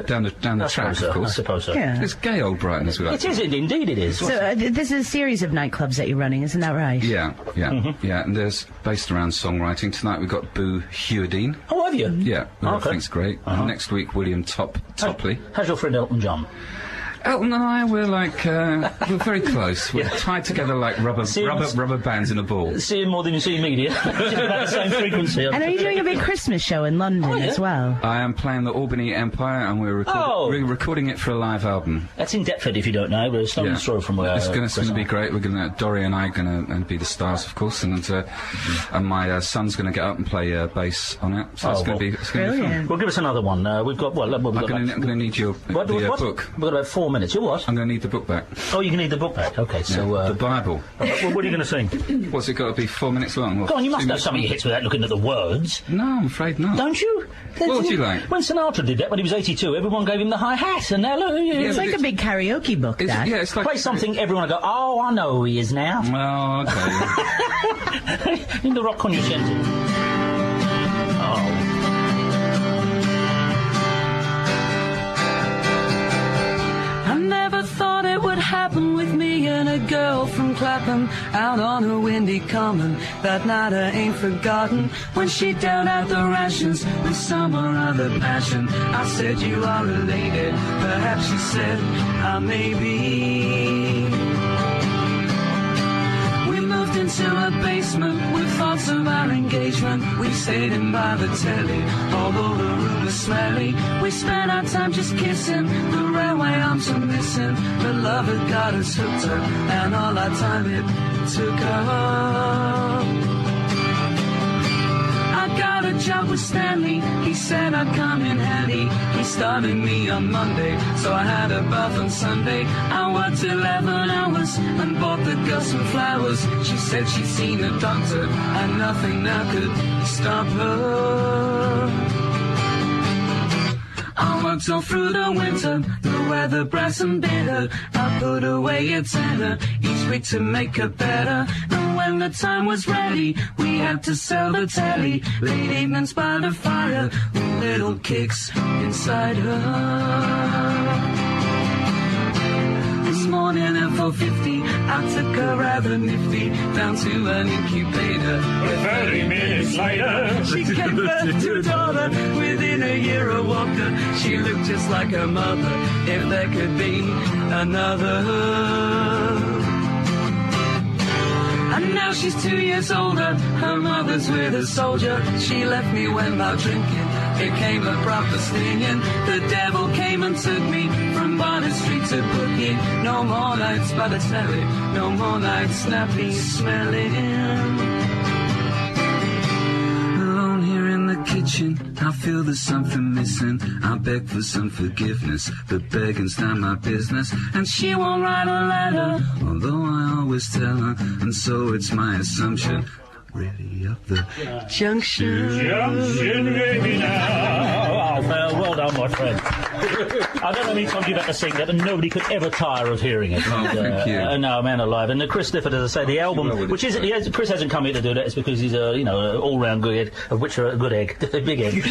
track, of course. I suppose so. Yeah. It's gay old Brighton, as we like. It is, indeed it is. So this is a series of nightclubs that you're running, isn't that right? Yeah, and there's based around songwriting. Tonight we've got Boo Hewardine. Oh, have you? Yeah, I think it's great. Uh-huh. Next week, William Topley. How's your friend Elton John? Elton and I, we're very close. We're tied together like rubber bands in a ball. See him more than you see media. Just about the same frequency. And are you doing a big Christmas show in London as well? I am playing the Albany Empire, and we're recording it for a live album. That's in Deptford, if you don't know. We're a stone's throw from where. It's going to be great. Dorrie and I are going to be the stars, of course, and my son's going to get up and play bass on it. So it's going to be fun. Well, give us another one. We've got I'm going to need your book. We've got about 4 minutes. You what? I'm going to need the book back. Oh, you can need the book back. Okay, so the Bible. Well, what are you going to sing? What's it got to be? 4 minutes long? Go on, you must know some of your hits without looking at the words. No, I'm afraid not. Don't you? What would you like? When Sinatra did that, when he was 82, everyone gave him the high hat, and now look. It's like a big karaoke book. It's like play something. Everyone will go, oh, I know who he is now. Oh, okay. In the rock cognoscente. Oh. I never thought it would happen with me and a girl from Clapham out on a windy common. That night I ain't forgotten when she dealt out the rations with some or other passion. I said, you are related. Perhaps she said, I may be. We moved into a basement with thoughts of our engagement. We stayed in by the telly, although the room was smelly. We spent our time just kissing, the railway arms were missing. But love had got us hooked up, and all our time it took up. I got a a job with Stanley. He said I'd come in handy. He started me on Monday, so I had a bath on Sunday. I worked 11 hours and bought the girl some flowers. She said she'd seen a doctor and nothing now could stop her. I worked all through the winter, the weather brass and bitter. I put away a tenner each week to make her better. And when the time was ready, we had to sell the telly. Late evenings by the fire, with little kicks inside her. This morning at 4:50, I took her rather nifty down to an incubator. 30 minutes later, she gave birth to a daughter. Within a year of Walker, she looked just like her mother. If there could be another. And now she's 2 years older. Her mother's with a soldier. She left me when out drinking became a proper stinging. The devil came and took me from Barnett Street to Bookie. No more nights by the telly, no more nights snappy smelling. Alone here in the kitchen, I feel there's something missing. I beg for some forgiveness, but begging's not my business. And she won't write a letter, although I always tell her. And so it's my assumption, ready up the junction. Junction, baby, now. Oh, well done, my friend. I don't know how many times you've had to sing that, but nobody could ever tire of hearing it. Oh, thank you. No, man alive. And Chris Difford, as I say, the album, which is, Chris hasn't come here to do that, it's because he's a, an all-round good egg, of which are a good egg, a big egg.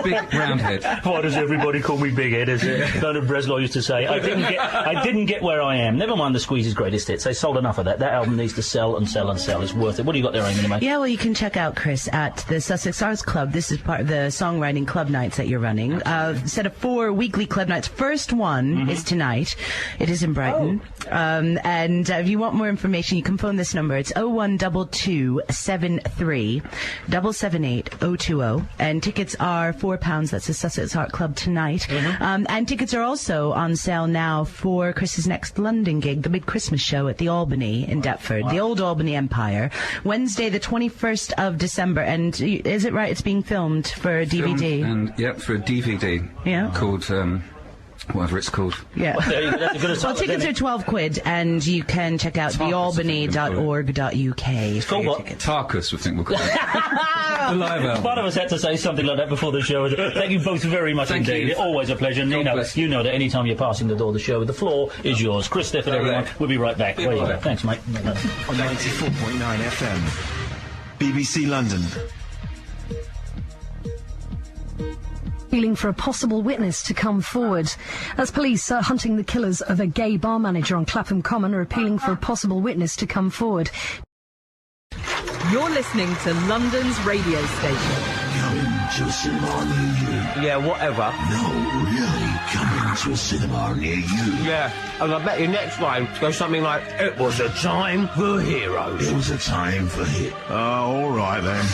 Big round head. Why does everybody call me Big Head, as Bernard Breslau used to say? I didn't get where I am. Never mind the Squeeze's greatest hits. They sold enough of that. That album needs to sell and sell and sell. It's worth it. What do you got there, Amy, mate? Yeah, well, you can check out Chris at the Sussex Arts Club. This is part of the songwriting club nights that you're running. Set of 4 weekly club nights. First one is tonight. It is in Brighton. And if you want more information, you can phone this number. It's 0122 73 778 020. And tickets are £4. That's the Sussex Art Club tonight. And tickets are also on sale now for Chris's next London gig, the big Christmas show at the Albany in Deptford, the old Albany Empire. Wednesday, the 21st of December. And is it right? It's being filmed for DVD. And yep, for a DVD. Yeah. Called whatever it's called. Yeah. Well, tickets are £12, and you can check out thealbany.org.uk. It's called what? Tarkus, I think we'll call it. The live album. One of us had to say something like that before the show. Thank you both very much indeed. Always a pleasure. And you know that any time you're passing the door of the show, the floor is yours. Chris Difford, everyone. We'll be right back. There you go. Thanks, mate. 94.9 FM. BBC London. Appealing for a possible witness to come forward. As police are hunting the killers of a gay bar manager on Clapham Common are appealing for a possible witness to come forward. You're listening to London's radio station. Coming to a cinema near you. Yeah, whatever. No, really, coming to a cinema near you. Yeah, and I bet your next line goes something like, "It was a time for heroes." It was a time for hit. Oh, all right then.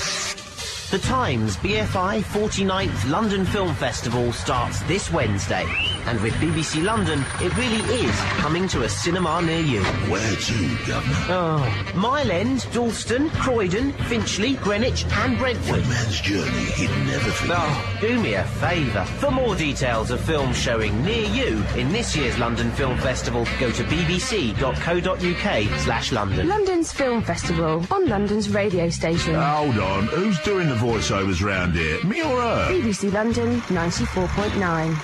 The Times BFI 49th London Film Festival starts this Wednesday. And with BBC London, it really is coming to a cinema near you. Where to, Governor? Oh, Mile End, Dalston, Croydon, Finchley, Greenwich and Brentford. One man's journey hidden everything. Oh, do me a favour. For more details of films showing near you in this year's London Film Festival, go to bbc.co.uk/London. London's Film Festival on London's radio station. Hold on, who's doing the voiceovers round here? Me or her? BBC London 94.9.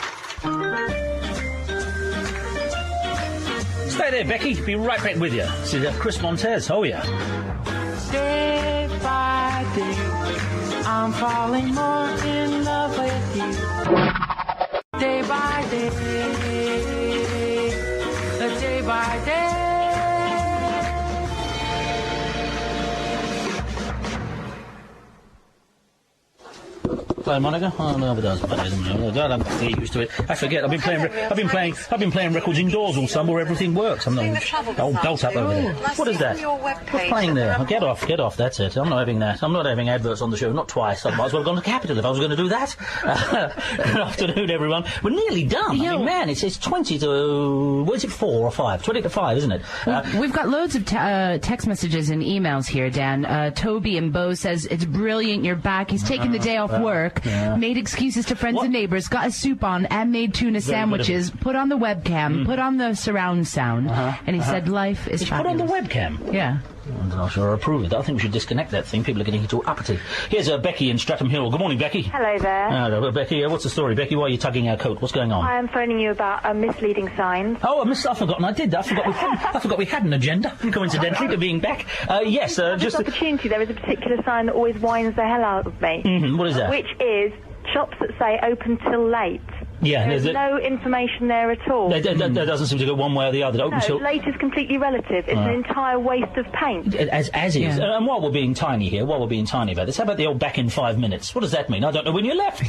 Stay there, Becky. Be right back with you. This is Chris Montez. Oh, yeah. Day by day, I'm falling more in love with you. Day by day, day by day. play, Monica? Oh, no, it does. I don't get used to it. I forget. I've been playing records indoors all summer where everything works. I'm not belt up over there. What is that? What's playing there? Oh, get off. That's it. I'm not having that. I'm not having adverts on the show. Not twice. I might as well have gone to Capital if I was going to do that. Good afternoon, everyone. We're nearly done. I mean, man, it's 20 to... What is it, 4 or 5? 20 to 5, isn't it? We've got loads of text messages and emails here, Dan. Toby and Bo says, it's brilliant, you're back. He's taking the day off work, made excuses to friends and neighbours, got a soup on, and made tuna sandwiches, put on the webcam, put on the surround sound, and he said, life is fabulous. Put on the webcam? Yeah. I'm not sure I approve of it. I think we should disconnect that thing. People are getting too uppity. Here's Becky in Stratham Hill. Good morning, Becky. Hello there. Becky, what's the story? Becky, why are you tugging our coat? What's going on? I am phoning you about misleading signs. Oh, I've forgotten I did that. I forgot we had an agenda, coincidentally, to being back. Yes, just... opportunity, there is a particular sign that always winds the hell out of me. What is that? Which is shops that say open till late. Yeah, there's no information there at all. There doesn't seem to go one way or the other. Late is completely relative. It's an entire waste of paint. As is. Yeah. And while we're being tiny here, while we're being tiny about this, how about the old back in 5 minutes? What does that mean? I don't know when you left.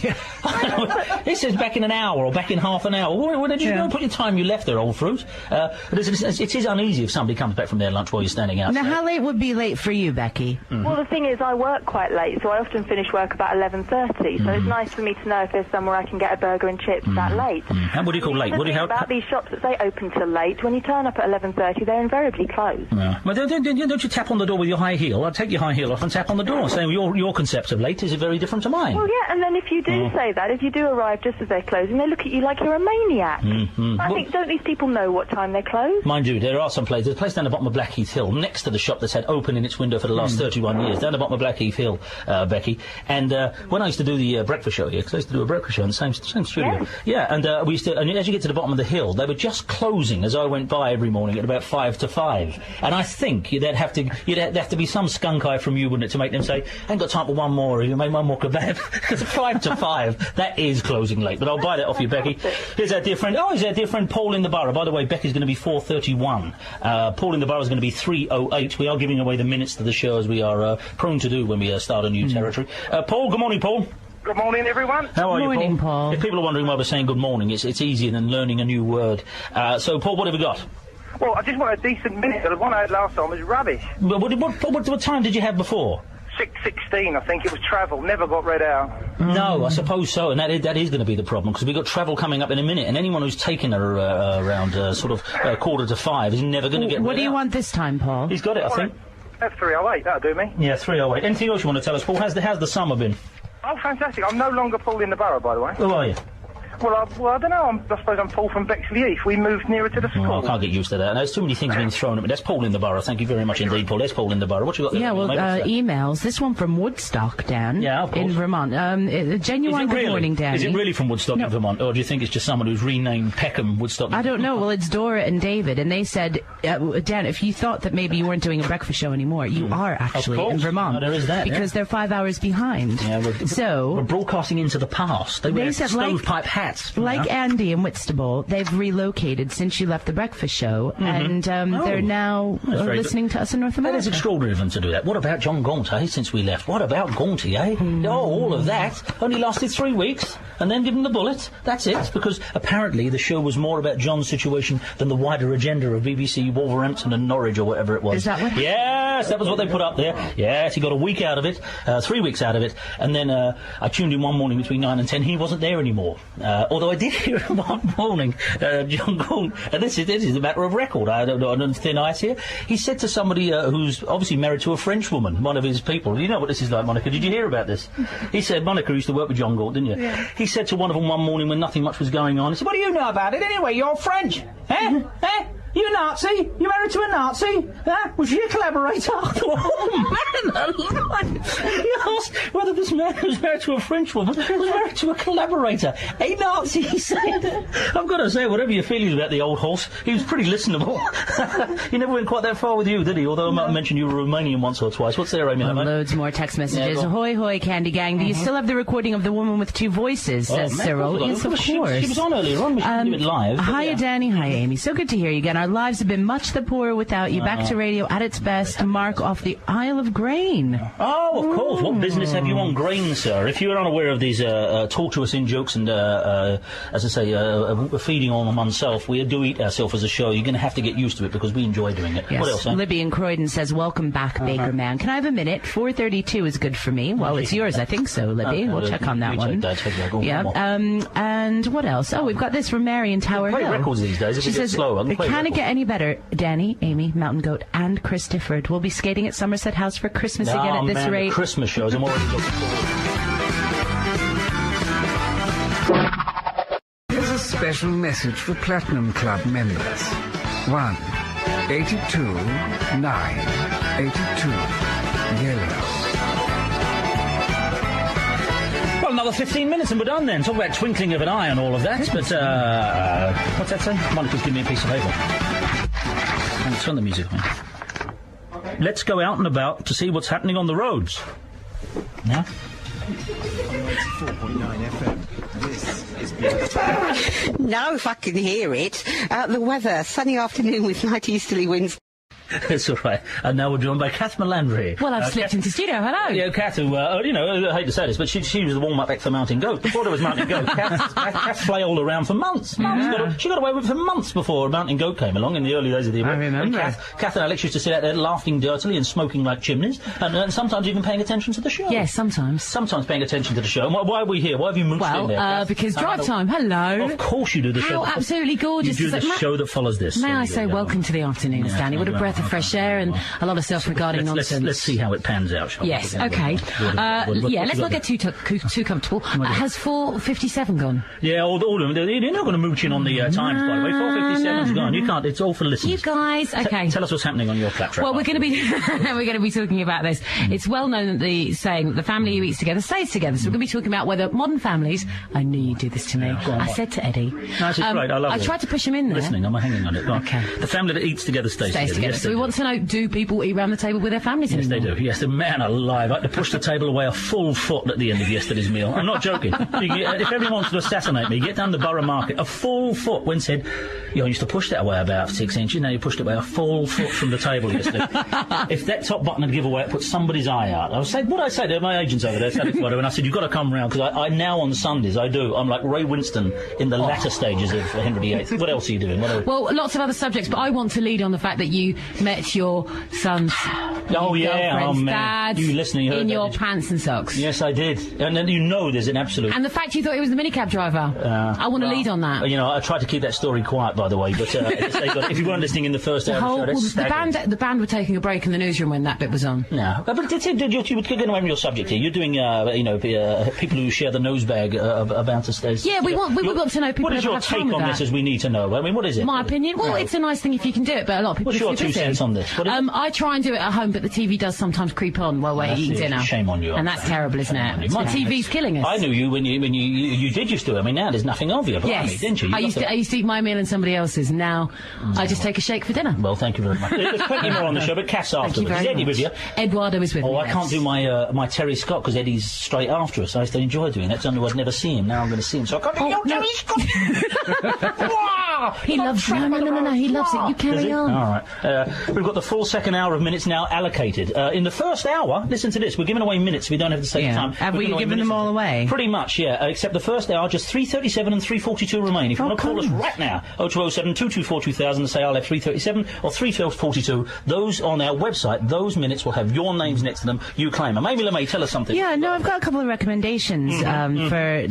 It says back in an hour or back in half an hour. Where did you go? Put your time you left there, old fruit. It is uneasy if somebody comes back from their lunch while you're standing out. Now, how late would be late for you, Becky? Well, the thing is, I work quite late, so I often finish work about 11:30. So it's nice for me to know if there's somewhere I can get a burger and chips that late. And what do you call late? About these shops that say open till late, when you turn up at 11:30, they're invariably closed. Yeah. Well, don't you tap on the door with your high heel? I'll take your high heel off and tap on the door, saying your concept of late is very different to mine. Well, yeah, and then if you do say that, if you do arrive just as they're closing, they look at you like you're a maniac. I think, don't these people know what time they're closed? Mind you, there are some places. There's a place down the bottom of Blackheath Hill, next to the shop that's had open in its window for the last 31 years, down the bottom of Blackheath Hill, Becky. And when I used to do the breakfast show here, because I used to do a breakfast show in the same studio. Yeah, and we used to, and as you get to the bottom of the hill, they were just closing as I went by every morning at about 5 to 5. And I think you'd have to be some skunk eye from you, wouldn't it, to make them say, I ain't got time for one more, you made one more kebab. Because 5 to 5, that is closing late. But I'll buy that off you, Becky. Here's our dear friend, Paul in the Borough. By the way, Becky's going to be 4:31. Paul in the Borough is going to be 3:08. We are giving away the minutes to the show, as we are prone to do when we start a new territory. Paul, good morning, Paul. Good morning, everyone. How are you, Paul? If people are wondering why we're saying good morning, it's easier than learning a new word. So, Paul, what have we got? Well, I just want a decent minute. The one I had last time was rubbish. What time did you have before? 6:16, I think it was travel. Never got read out. No, I suppose so, and that is going to be the problem, because we've got travel coming up in a minute, and anyone who's taken her around sort of 4:45 is never going to get read out. What do you want this time, Paul? He's got it, I think. That's 3:08, that'll do me. Yeah, 3:08. Anything else you want to tell us, Paul? How's the summer been? Oh, fantastic. I'm no longer Paul in the Borough, by the way. Who are you? Well, I don't know. I suppose I'm Paul from Bexley Heath. We moved nearer to the school. I can't get used to that. There's too many things being thrown at me. That's Paul in the Borough. Thank you very much indeed, Paul. That's Paul in the Borough. What you got there? Yeah, well, emails. This one from Woodstock, Dan. Yeah, of course. In Vermont. Genuine good morning, Danny. Is it really from Woodstock in Vermont, or do you think it's just someone who's renamed Peckham Woodstock? I don't know. Well, it's Dora and David, and they said, Dan, if you thought that maybe you weren't doing a breakfast show anymore, you are actually in Vermont. There is that, because they're 5 hours behind. Yeah, we're broadcasting into the past. They wear stovepipe hats. Like Andy and Whitstable, they've relocated since you left the breakfast show, and they're now listening to us in North America. That is extraordinary of them to do that. What about John Gaunt, since we left? What about Gaunty, Oh, all of that only lasted 3 weeks, and then give him the bullet. That's it, because apparently the show was more about John's situation than the wider agenda of BBC Wolverhampton and Norwich or whatever it was. Is that what? Yes, that was what they put up there. Yes, he got a week out of it, 3 weeks out of it, and then I tuned in one morning between 9 and 10. He wasn't there anymore. Although I did hear him one morning, John Gaunt, and this is a matter of record. I don't know, on thin ice here. He said to somebody who's obviously married to a French woman, one of his people. You know what this is like, Monica? Did you hear about this? He said, Monica used to work with John Gaunt, didn't you? Yeah. He said to one of them one morning when nothing much was going on, he said, what do you know about it anyway? You're French. You a Nazi? You married to a Nazi? Was she a collaborator? Oh, man alive! He asked whether this man who's married to a French woman was married to a collaborator. A Nazi, he said. I've got to say, whatever your feelings about the old horse, he was pretty listenable. He never went quite that far with you, did he? Although I might mention you were Romanian once or twice. What's there, Amy? Loads more text messages. Ahoy, hoy, Candy Gang. Do you still have the recording of the woman with 2 voices, says Cyril? Yes, of course. She was on earlier on. We should do it live. Hiya, Danny. Hi, Amy. So good to hear you again. Our lives have been much the poorer without you. Back to radio at its best. Mark off the Isle of Grain. Oh, of course. What business have you on Grain, sir? If you're unaware of these tortuous in-jokes and, as I say, feeding on oneself, we do eat ourselves as a show. You're going to have to get used to it because we enjoy doing it. Yes. What else, Libby in Croydon says, welcome back, Baker Man. Can I have a minute? 4:32 is good for me. Well, it's yours, I think so, Libby. We'll check on that one. Yeah. And what else? Oh, we've got this from Mary in Tower Hill. Records these days. She says, can it get any better? Danny, Amy, Mountain Goat, and Chris Difford will be skating at Somerset House for Christmas again at this rate. The Christmas shows. I'm already looking forward. Here's a special message for Platinum Club members. 1, 82, 9, 82, yellow. Well, another 15 minutes and we're done then. Talk about twinkling of an eye and all of that. But, what's that say? Monica's give me a piece of paper. And turn the music on. Let's go out and about to see what's happening on the roads. Yeah? 94.9 FM. This is Now if I can hear it. The weather, sunny afternoon with light easterly winds. It's all right. And now we're joined by Kath Landry. Well, I've slipped into studio. Hello. Yeah, Kath, who, I hate to say this, but she was the warm-up act for Mountain Goat. Before there was Mountain Goat, Kath flailed around for months. She got away with it for months before Mountain Goat came along in the early days of the event. I remember. And Kath and Alex used to sit out there laughing dirtily and smoking like chimneys, and sometimes even paying attention to the show. Yes, sometimes. Sometimes paying attention to the show. And why are we here? Why have you moved in there, Kath? Because drive time. Hello. Of course you do the show. How absolutely gorgeous. You do the show that follows this. May I say welcome to the afternoons, Danny. What a breath of fresh air and a lot of self-regarding nonsense. Let's see how it pans out, shall we? Yes, okay. Let's not get too comfortable. Has 4:57 gone? Yeah, all of them. They're not going to mooch in on the times, by the way. 4:57's gone. You can't. It's all for listeners. You guys, okay. Tell us what's happening on your flat track. Well, we're going to be talking about this. It's well known that the saying that the family who eats together stays together. So we're going to be talking about whether modern families. I knew you'd do this to me. I said to Eddie. No, this is great. I love it. I tried to push him in there. Listening, I'm hanging on it. Okay. The family that eats together stays together. Yes, so we want to know: do people eat around the table with their families anymore? Yes, they do. Yes, the man alive. I had to push the table away a full foot at the end of yesterday's meal. I'm not joking. If everyone wants to assassinate me, get down the Borough Market. A full foot. When said, I used to push that away about 6 inches. Now you pushed it away a full foot from the table yesterday. If that top button had give away, it put somebody's eye out. I was saying, what I say to my agents over there, and I said, you've got to come round because I now on Sundays I'm like Ray Winston in the latter stages of Henry VIII. What else are you doing? Well, lots of other subjects, but I want to lead on the fact that you met your son's girlfriend's dad you listening in your pants and socks. Yes, I did. And then there's an absolute... And the fact you thought he was the minicab driver. I want to lead on that. I tried to keep that story quiet, by the way, but if you weren't listening in the first hour of the show, the band were taking a break in the newsroom when that bit was on. No, but you would get away from your subject here. You're doing, people who share the nosebag about us. Yeah, we want to know people. What is your take on this? As we need to know. I mean, what is it? My opinion. Well, it's a nice thing if you can do it, but a lot of people. What's your 2 cents on this? I try and do it at home, but the TV does sometimes creep on while we're eating dinner. Shame on you. And that's terrible, isn't it? The TV's killing us. I knew you when you did used to. I mean, now there's nothing of you. Yes, didn't you? I used to eat my meal and somebody else's, and now I just take a shake for dinner. Well, thank you very much. There's plenty more on the show, but Cass afterwards. Is Eddie with you? Eduardo is with me. I can't do my Terry Scott because Eddie's straight after us. I used to enjoy doing that. It's only I'd never see him. Now I'm going to see him, so I can't do Terry Scott. He loves it. No, he loves it. You carry on. All right. We've got the full second hour of minutes now allocated. In the first hour, listen to this. We're giving away minutes. We don't have to take time. Have we given them all away? Pretty much, yeah. Except the first hour, just 3:37 and 3:42 remain. If you want to call us right now, 0207 224 2000 and say I'll have 3:37 or 3:42. Those on our website, those minutes will have your names next to them. You claim them. Amy LeMay, tell us something. Yeah, no, I've got a couple of recommendations for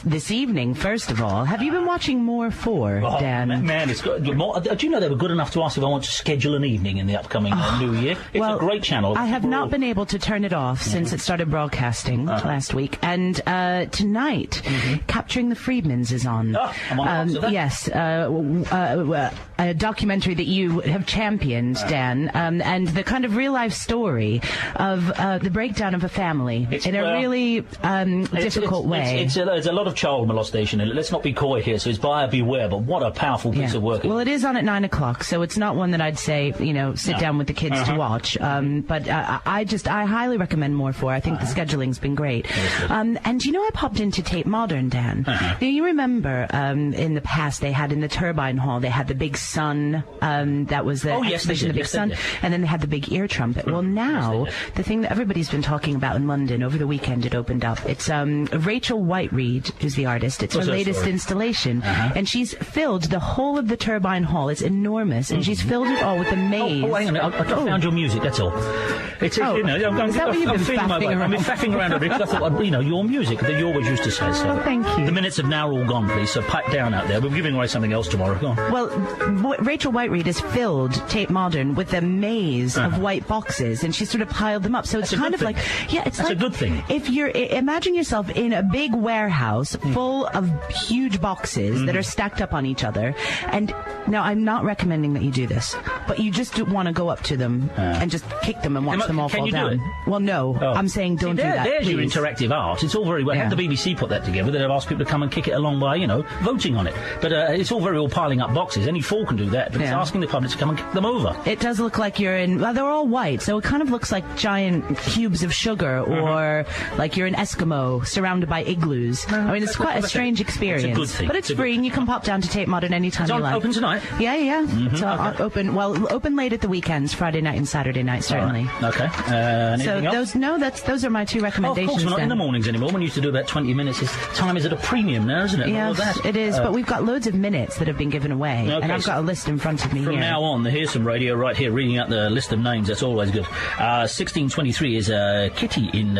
this evening. First of all, have you been watching More 4, Dan? Man, it's got more. Do you know they were good enough to ask if I want to schedule an evening in the upcoming New Year? It's a great channel. I have not been able to turn it off since it started broadcasting last week. And tonight, Capturing the Freedmans is on. I'm on yes, a documentary that you have championed, Dan, and the kind of real-life story of the breakdown of a family in a really difficult way. There's a lot of child molestation in it. Let's not be coy here, so it's buyer beware, but what a powerful piece of work. Well, it is on at 9 o'clock, so it's not one that I'd say, sit down with the kids to watch. But I highly recommend more for. I think the scheduling's been great. And I popped into Tate Modern, Dan. Now, you remember in the past they had in the Turbine Hall, they had the big sun, that was the exhibition of the big sun, and then they had the big ear trumpet. Well, now, the thing that everybody's been talking about in London, over the weekend it opened up, it's Rachel Whiteread, who's the artist. It's her latest installation, and she's filled the whole of the Turbine Hall. It's enormous, and she's filled it all with a maze. Oh, hang on, I found your music, that's all. It's, is that what you've been faffing around? I've been faffing around a bit, because I thought, your music that you always used to say. So thank you. The minutes have now all gone, please, so pipe down out there. We're giving away something else tomorrow. Go on. Well, Rachel Whiteread has filled Tate Modern with a maze of white boxes, and she's sort of piled them up. So it's kind of like, it's that's a good thing. If you're, imagine yourself in a big warehouse full of huge boxes that are stacked up on each other. And now I'm not recommending that you do this, but you just want to go up to them and just kick them and watch them all fall down. Do it? Well, no. I'm saying don't do that. There's please. your interactive art. It's all very well. Had the BBC put that together, they'd have asked people to come and kick it along by, voting on it. But it's all very well piling up boxes. Any fool can do that. But it's asking the public to come and kick them over. It does look like you're in. Well, they're all white, so it kind of looks like giant cubes of sugar, or like you're an Eskimo surrounded by igloos. I mean, it's quite a strange experience. It's a good thing. But it's free, and you can pop down to Tate Modern anytime you like. Open tonight? Yeah. It's open. Well, open late at the weekends, Friday night and Saturday night, certainly. Okay. So those are my two recommendations. Of course, we're not in the mornings anymore. We used to do about 20 minutes. Time is at a premium now, isn't it? Yes, it is. But we've got loads of minutes that have been given away, and I've got a list in front of me From now on, here's some radio right here, reading out the list of names. That's always good. 1623 is Kitty in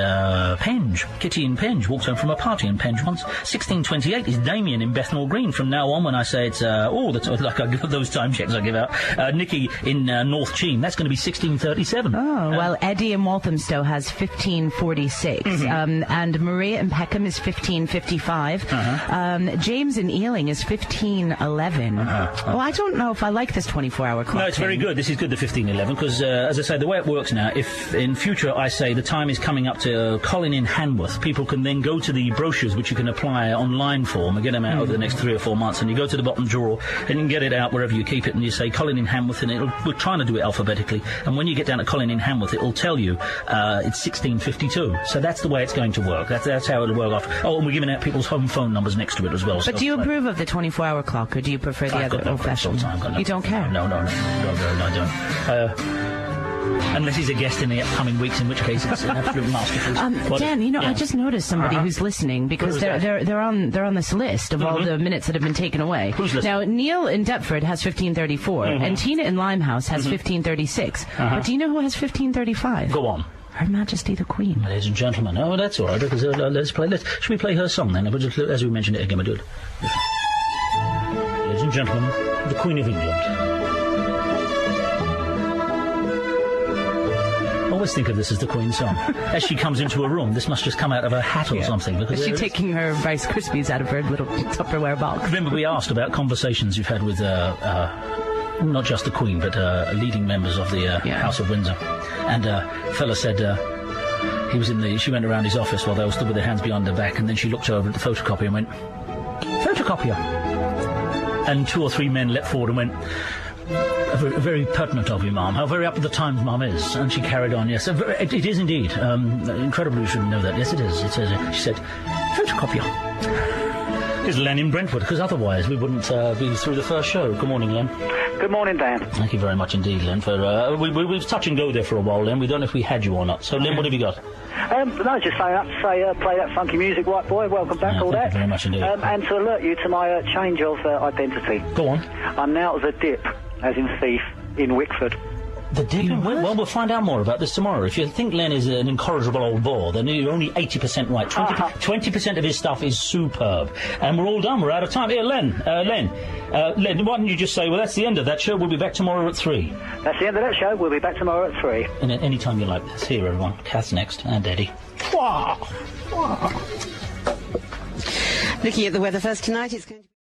Penge. Kitty in Penge walked home from a party in Penge once. 1628 is Damien in Bethnal Green. From now on, when I say it's that's like those time checks I give out. Nikki in North Cheam. That's going to be 1637. Oh, well, Eddie in Walthamstow has 1546, and Maria in Peckham is 1555. James in Ealing is 1511. Well, I don't know if I like this 24-hour clock. No, it's very good. This is good, the 1511, because, as I say, the way it works now, if in future I say the time is coming up to Colin in Hanworth, people can then go to the brochures which you can apply online for and get them out over the next 3 or 4 months, and you go to the bottom drawer and you can get it out wherever you keep it, and you say Colin in Hanworth, and we're trying to do it alphabetically, and when you get down to Colin in Hanworth, it'll tell you it's 1652. So that's the way it's going to work. That's how it'll work after. Oh, and we're giving out people's home phone numbers next to it as well. But do you approve of the 24-hour clock, or do you prefer the other old-fashioned? You don't care? No, I don't. Unless he's a guest in the upcoming weeks, in which case it's an absolute masterpiece. Dan, I just noticed somebody who's listening, because they're on this list of all the minutes that have been taken away. Who's listening? Now, Neil in Deptford has 1534, and Tina in Limehouse has 1536. But do you know who has 1535? Go on. Her Majesty the Queen. Ladies and gentlemen. Oh, that's all right, because should we play her song then? As we mentioned it again, we'll do it. Ladies and gentlemen, the Queen of England. Always think of this as the Queen's song. As she comes into a room, this must just come out of her hat or something. Is she taking her Rice Krispies out of her little Tupperware box? Remember, we asked about conversations you've had with not just the Queen, but leading members of the House of Windsor. And a fella said she went around his office while they all stood with their hands behind their back, and then she looked over at the photocopier and went, "Photocopier." And 2 or 3 men leapt forward and went, "Very pertinent of you, ma'am. How very up to the times ma'am is." And she carried on, yes. It is indeed. Incredible you should know that. Yes, it is. She said, "Photocopier." Here's Len in Brentwood, because otherwise we wouldn't be through the first show. Good morning, Len. Good morning, Dan. Thank you very much indeed, Len. For we was touch and go there for a while, Len. We don't know if we had you or not. So, Len, what have you got? No, just saying up to say, play that funky music, white boy. Welcome back, all that. Thank you very much indeed. And to alert you to my change of identity. Go on. I'm now the Dip, as in thief, in Wickford. The Dip? Well, we'll find out more about this tomorrow. If you think Len is an incorrigible old bore, then you're only 80% right. 20% of his stuff is superb. And we're all done. We're out of time. Here, Len, why don't you just say, well, that's the end of that show. We'll be back tomorrow at 3. That's the end of that show. We'll be back tomorrow at 3. And at any time you like. Let's hear everyone. Kath's next, and Eddie. Looking at the weather first tonight, it's going to